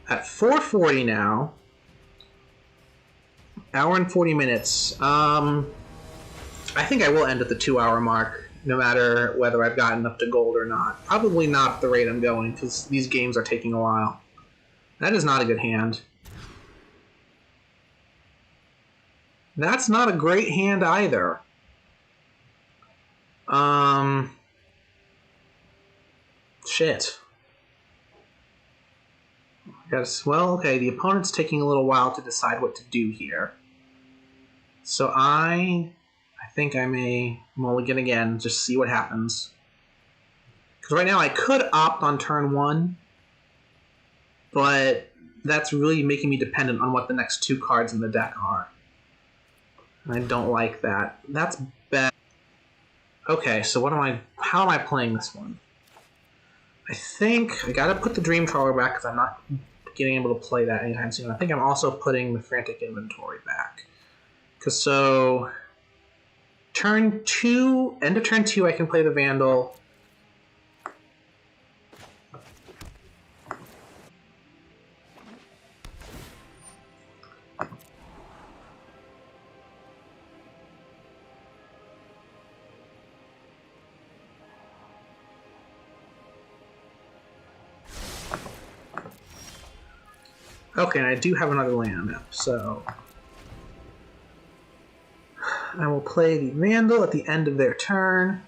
at 4:40 now. Hour and 40 minutes. I think I will end at the 2-hour mark, no matter whether I've gotten up to gold or not. Probably not at the rate I'm going, because these games are taking a while. That is not a good hand. That's not a great hand either. Shit. Well, okay, the opponent's taking a little while to decide what to do here. So I think I may mulligan again, just see what happens. Because right now I could opt on turn 1, but that's really making me dependent on what the next 2 cards in the deck are. And I don't like that. That's bad. Okay, so how am I playing this one? I think I gotta put the Dream Trawler back because I'm not getting able to play that anytime soon. I think I'm also putting the Frantic Inventory back. Turn 2, end of turn 2, I can play the Vandal. Okay, and I do have another land now, so I will play the Vandal at the end of their turn.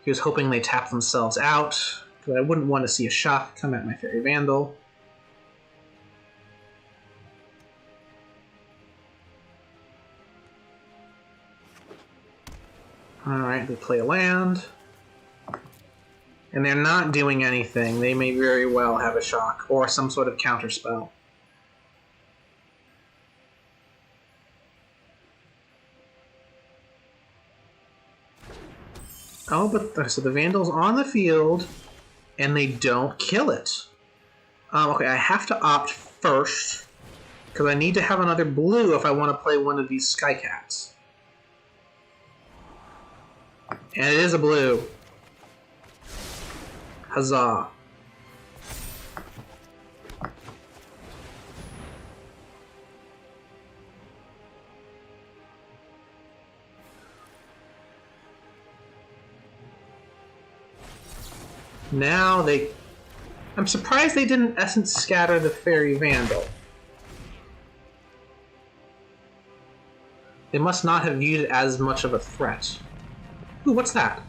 He was hoping they tap themselves out, because I wouldn't want to see a shock come at my Fairy Vandal. Alright, they play a land. And they're not doing anything. They may very well have a shock, or some sort of counterspell. Oh, but so the Vandal's on the field, and they don't kill it. Okay, I have to opt first, because I need to have another blue if I want to play one of these Skycats. And it is a blue. Huzzah. Now they... I'm surprised they didn't Essence Scatter the Fairy Vandal. They must not have viewed it as much of a threat. Ooh, what's that?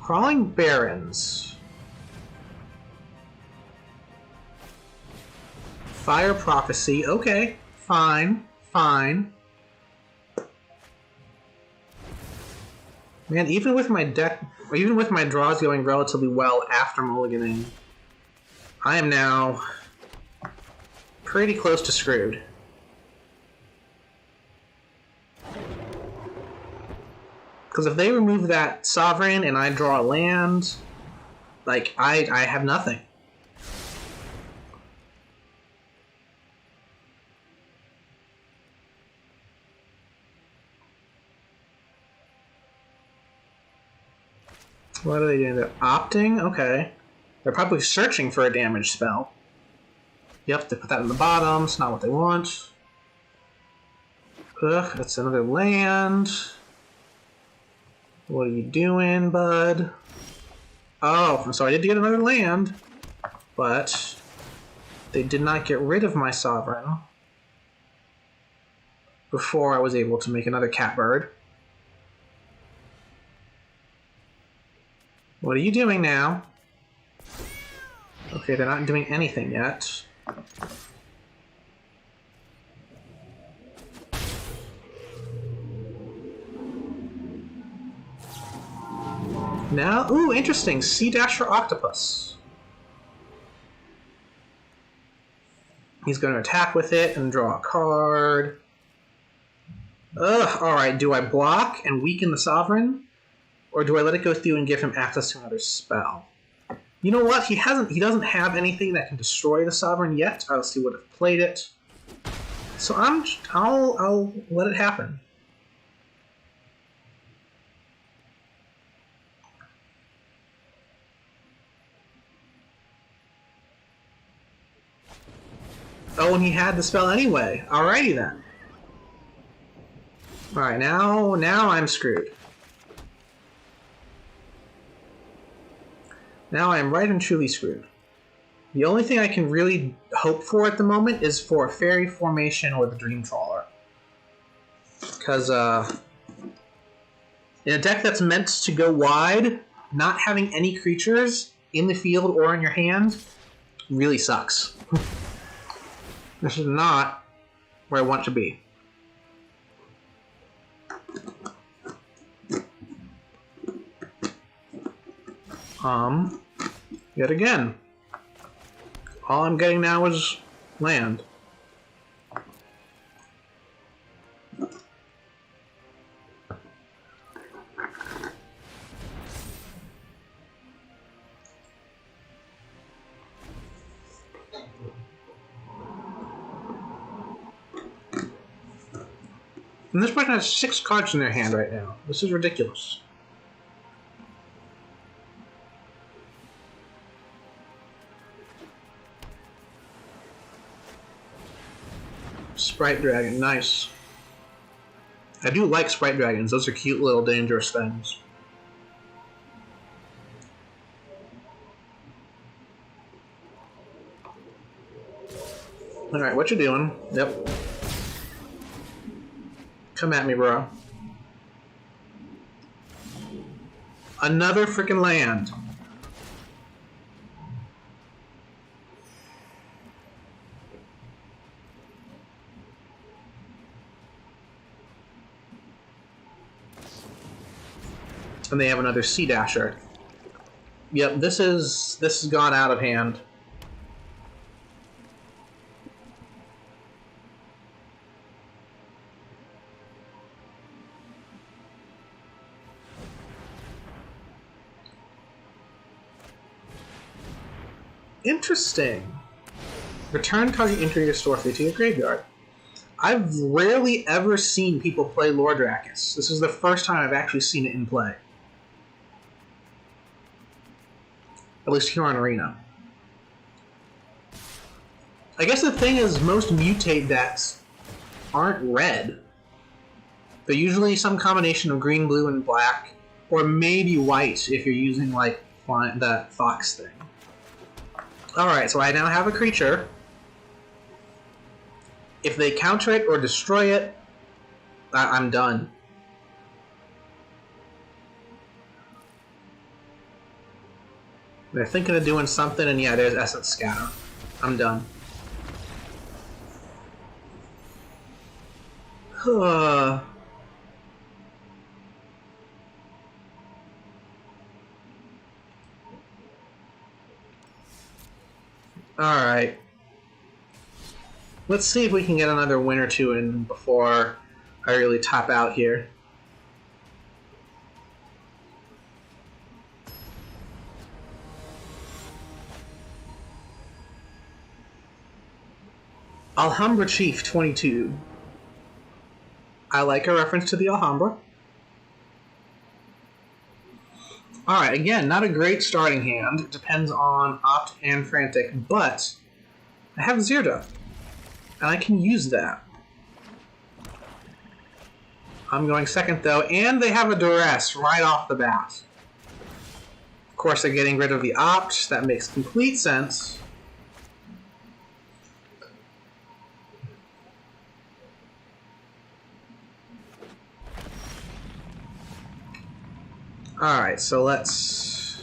Crawling Barrens. Fire Prophecy. Okay, fine, fine. Man, even with my deck, even with my draws going relatively well after mulliganing, I am now pretty close to screwed. Because if they remove that Sovereign and I draw a land, like, I have nothing. What are they doing? They're opting? Okay. They're probably searching for a damage spell. Yep, they put that in the bottom. It's not what they want. Ugh, that's another land. What are you doing, bud? Oh, so I did get another land, but they did not get rid of my Sovereign before I was able to make another Catbird. What are you doing now? Okay, they're not doing anything yet. Now, ooh, interesting. Sea Dasher Octopus. He's going to attack with it and draw a card. Ugh, alright, do I block and weaken the Sovereign? Or do I let it go through and give him access to another spell? You know what? He doesn't have anything that can destroy the Sovereign yet. I'll see what have played it. So I'll let it happen. Oh, and he had the spell anyway. Alrighty then. Alright, now I'm screwed. Now I am right and truly screwed. The only thing I can really hope for at the moment is for a Fairy Formation or the Dream Trawler. Because, in a deck that's meant to go wide, not having any creatures in the field or in your hand really sucks. This is not where I want to be. Yet again. All I'm getting now is land. And this person has 6 cards in their hand right now. This is ridiculous. Sprite Dragon, nice. I do like Sprite Dragons. Those are cute little dangerous things. Alright, what you doing? Yep. Come at me, bro. Another freaking land. And they have another Sea Dasher. Yep, this has gone out of hand. Interesting. Return target entry your store to your graveyard. I've rarely ever seen people play Lordrakis. This is the first time I've actually seen it in play. At least here on Arena. I guess the thing is, most mutate decks aren't red. They're usually some combination of green, blue, and black, or maybe white if you're using like that fox thing. Alright, so I now have a creature. If they counter it or destroy it, I'm done. They're thinking of doing something, and yeah, there's Essence Scatter. I'm done. Alright. Let's see if we can get another win or two in before I really top out here. Alhambra Chief 22. I like a reference to the Alhambra. Alright, again, not a great starting hand. It depends on Opt and Frantic, but I have Zirda, and I can use that. I'm going second, though, and they have a Duress right off the bat. Of course, they're getting rid of the Opt. That makes complete sense. Alright, so let's...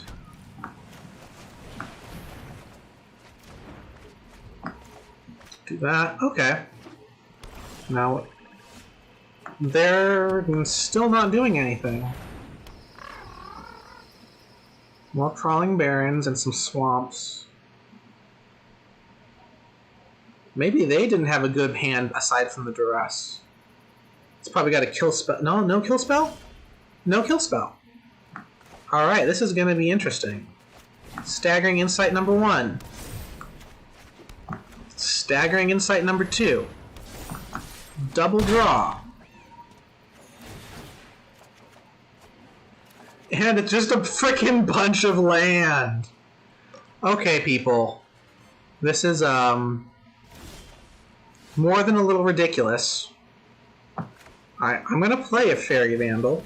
do that. Okay. Now, they're still not doing anything. More Crawling Barrens and some swamps. Maybe they didn't have a good hand aside from the Duress. It's probably got a kill spell. No, no kill spell? No kill spell. Alright, this is going to be interesting. Staggering Insight number 1. Staggering Insight number 2. Double draw. And it's just a freaking bunch of land. Okay, people. This is, more than a little ridiculous. Alright, I'm going to play a Fairy Vandal.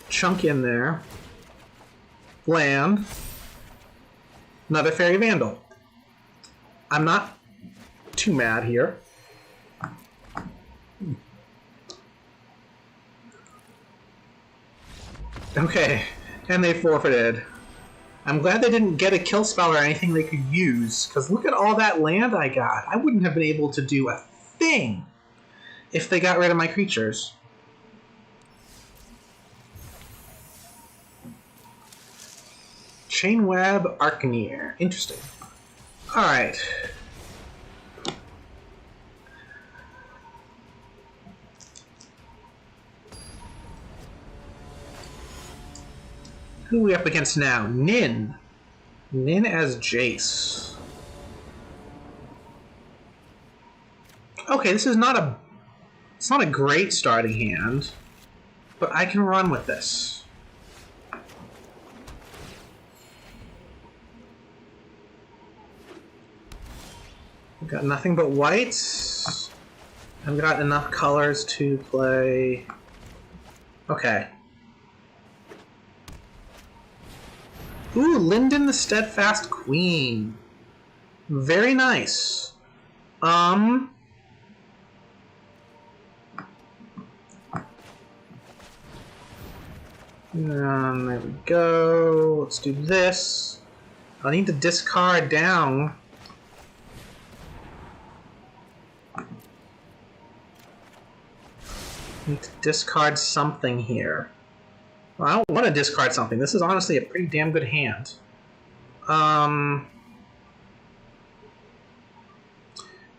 Chunk in there. Land. Another Fairy Vandal. I'm not too mad here. Okay, and they forfeited. I'm glad they didn't get a kill spell or anything they could use, because look at all that land I got. I wouldn't have been able to do a thing if they got rid of my creatures. Chainweb Arcaneer. Interesting. Alright. Who are we up against now? Nin. Nin as Jace. Okay, this is not a... it's not a great starting hand, but I can run with this. I've got nothing but whites. I've got enough colors to play... okay. Ooh, Lyndon the Steadfast Queen. Very nice. There we go. Let's do this. I need to discard down. Need to discard something here. Well, I don't want to discard something. This is honestly a pretty damn good hand.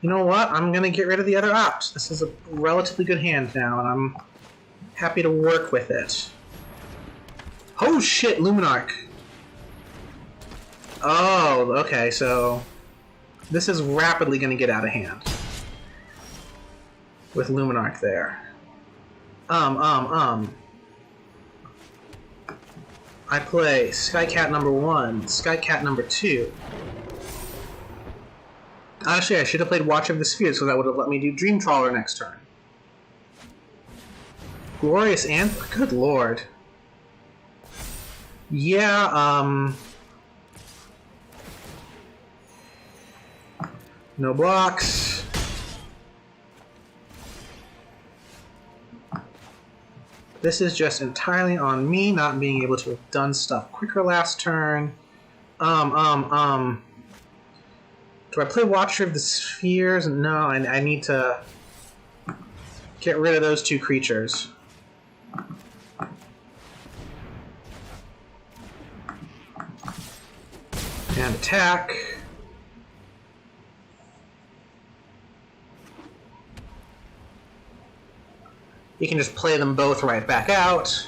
You know what? I'm going to get rid of the other opt. This is a relatively good hand now, and I'm happy to work with it. Oh shit, Luminarch. Oh, okay, so this is rapidly going to get out of hand. With Luminarch there. I play Skycat number 1, Skycat number 2. Actually, I should have played Watch of the Spheres, so that would have let me do Dream Trawler next turn. Glorious Anthem? Good lord. Yeah, no blocks. This is just entirely on me not being able to have done stuff quicker last turn. Do I play Watcher of the Spheres? No, I need to get rid of those two creatures. And attack. You can just play them both right back out.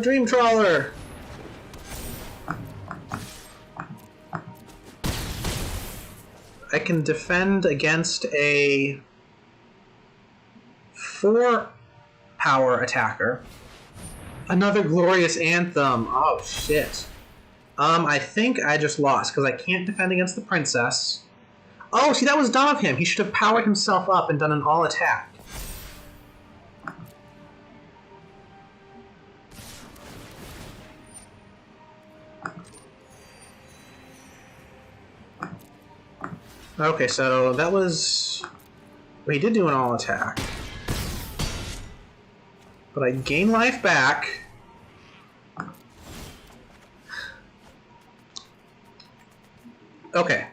Dream Trawler. I can defend against a 4-power attacker. Another Glorious Anthem. Oh, shit. I think I just lost, because I can't defend against the princess. Oh, see, that was dumb of him. He should have powered himself up and done an all-attack. Okay, so that was... Well, he did do an all-attack. But I gain life back. Okay.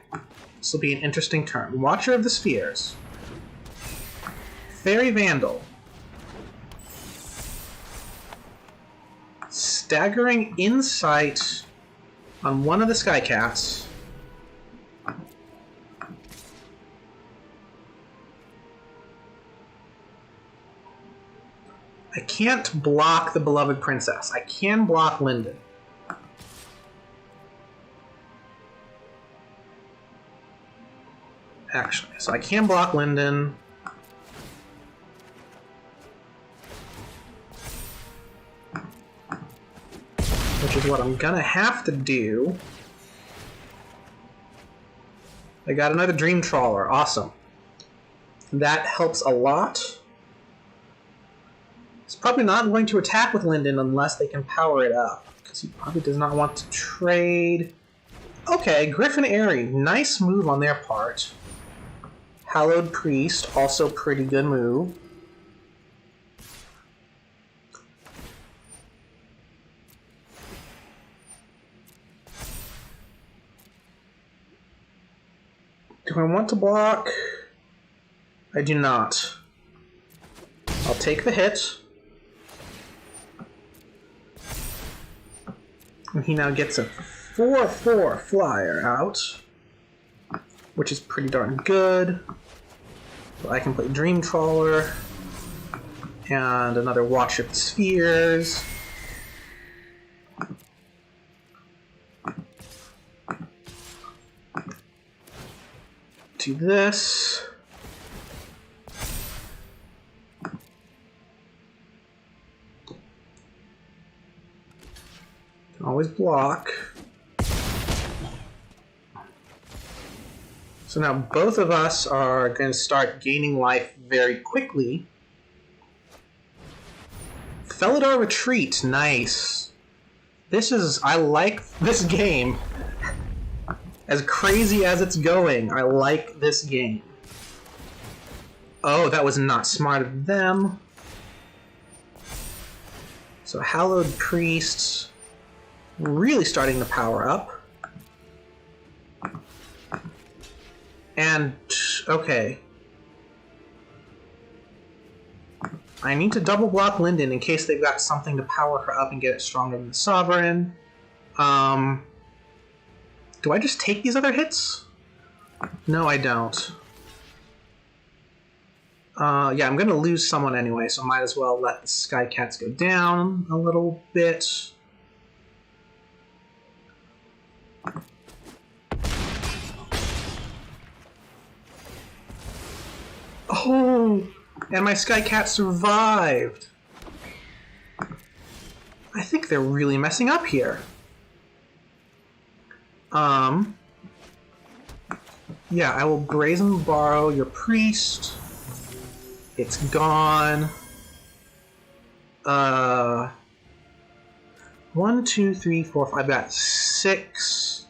This will be an interesting turn. Watcher of the Spheres. Fairy Vandal. Staggering Insight on one of the Skycats. I can't block the Beloved Princess. I can block Lyndon. Actually, so I can block Lyndon. Which is what I'm gonna have to do. I got another Dream Trawler. Awesome. That helps a lot. He's probably not going to attack with Lyndon unless they can power it up, because he probably does not want to trade. Okay, Griffin Airy. Nice move on their part. Hallowed Priest, also pretty good move. Do I want to block? I do not. I'll take the hit. And he now gets a 4/4 flyer out, which is pretty darn good. So I can play Dream Trawler and another Watch of the Spheres. Do this. Can always block. So now both of us are going to start gaining life very quickly. Felidar Retreat, nice. I like this game. As crazy as it's going, I like this game. Oh, that was not smart of them. So Hallowed Priests really starting to power up. And, okay. I need to double block Linden in case they've got something to power her up and get it stronger than the Sovereign. Do I just take these other hits? No, I don't. Yeah, I'm gonna lose someone anyway, so might as well let the Sky Cats go down a little bit. Oh, and my Sky Cat survived. I think they're really messing up here. Yeah, I will Brazen Borrow your Priest. It's gone. 1, 2, 3, 4, 5. I've got 6.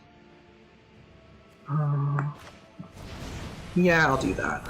Yeah, I'll do that.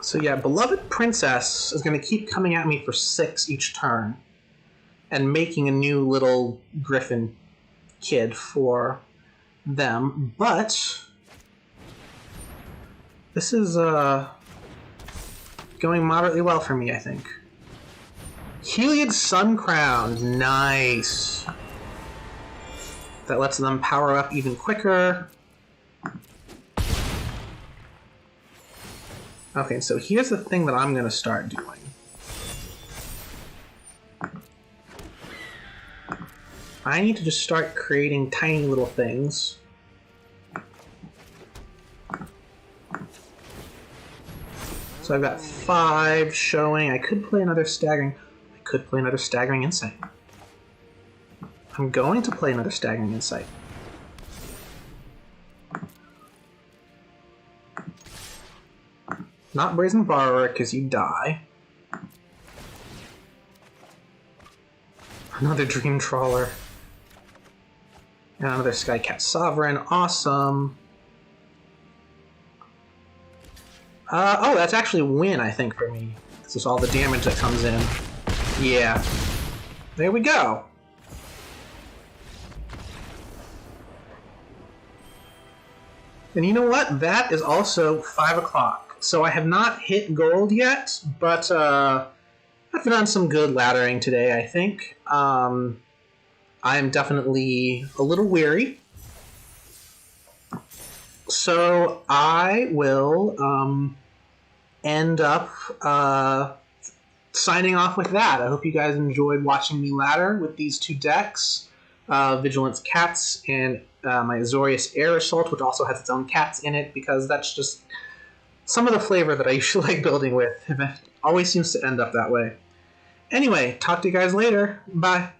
So yeah, Beloved Princess is going to keep coming at me for 6 each turn. And making a new little Griffin kid for them. But this is going moderately well for me, I think. Heliod Sun Crown, nice. That lets them power up even quicker. Okay, so here's the thing that I'm going to start doing. I need to just start creating tiny little things. So I've got 5 showing. I could play another Staggering. I could play another Staggering Insight. I'm going to play another Staggering Insight. Not Brazen Borrower, because you die. Another Dream Trawler. And another Skycat Sovereign. Awesome. Oh, that's actually a win, I think, for me. This is all the damage that comes in. Yeah. There we go. And you know what? That is also 5 o'clock. So I have not hit gold yet, but I've done some good laddering today, I think. I am definitely a little weary. So I will end up signing off with that. I hope you guys enjoyed watching me ladder with these 2 decks. Vigilance Cats and my Azorius Air Assault, which also has its own cats in it, because that's just some of the flavor that I usually like building with. It always seems to end up that way. Anyway, talk to you guys later. Bye.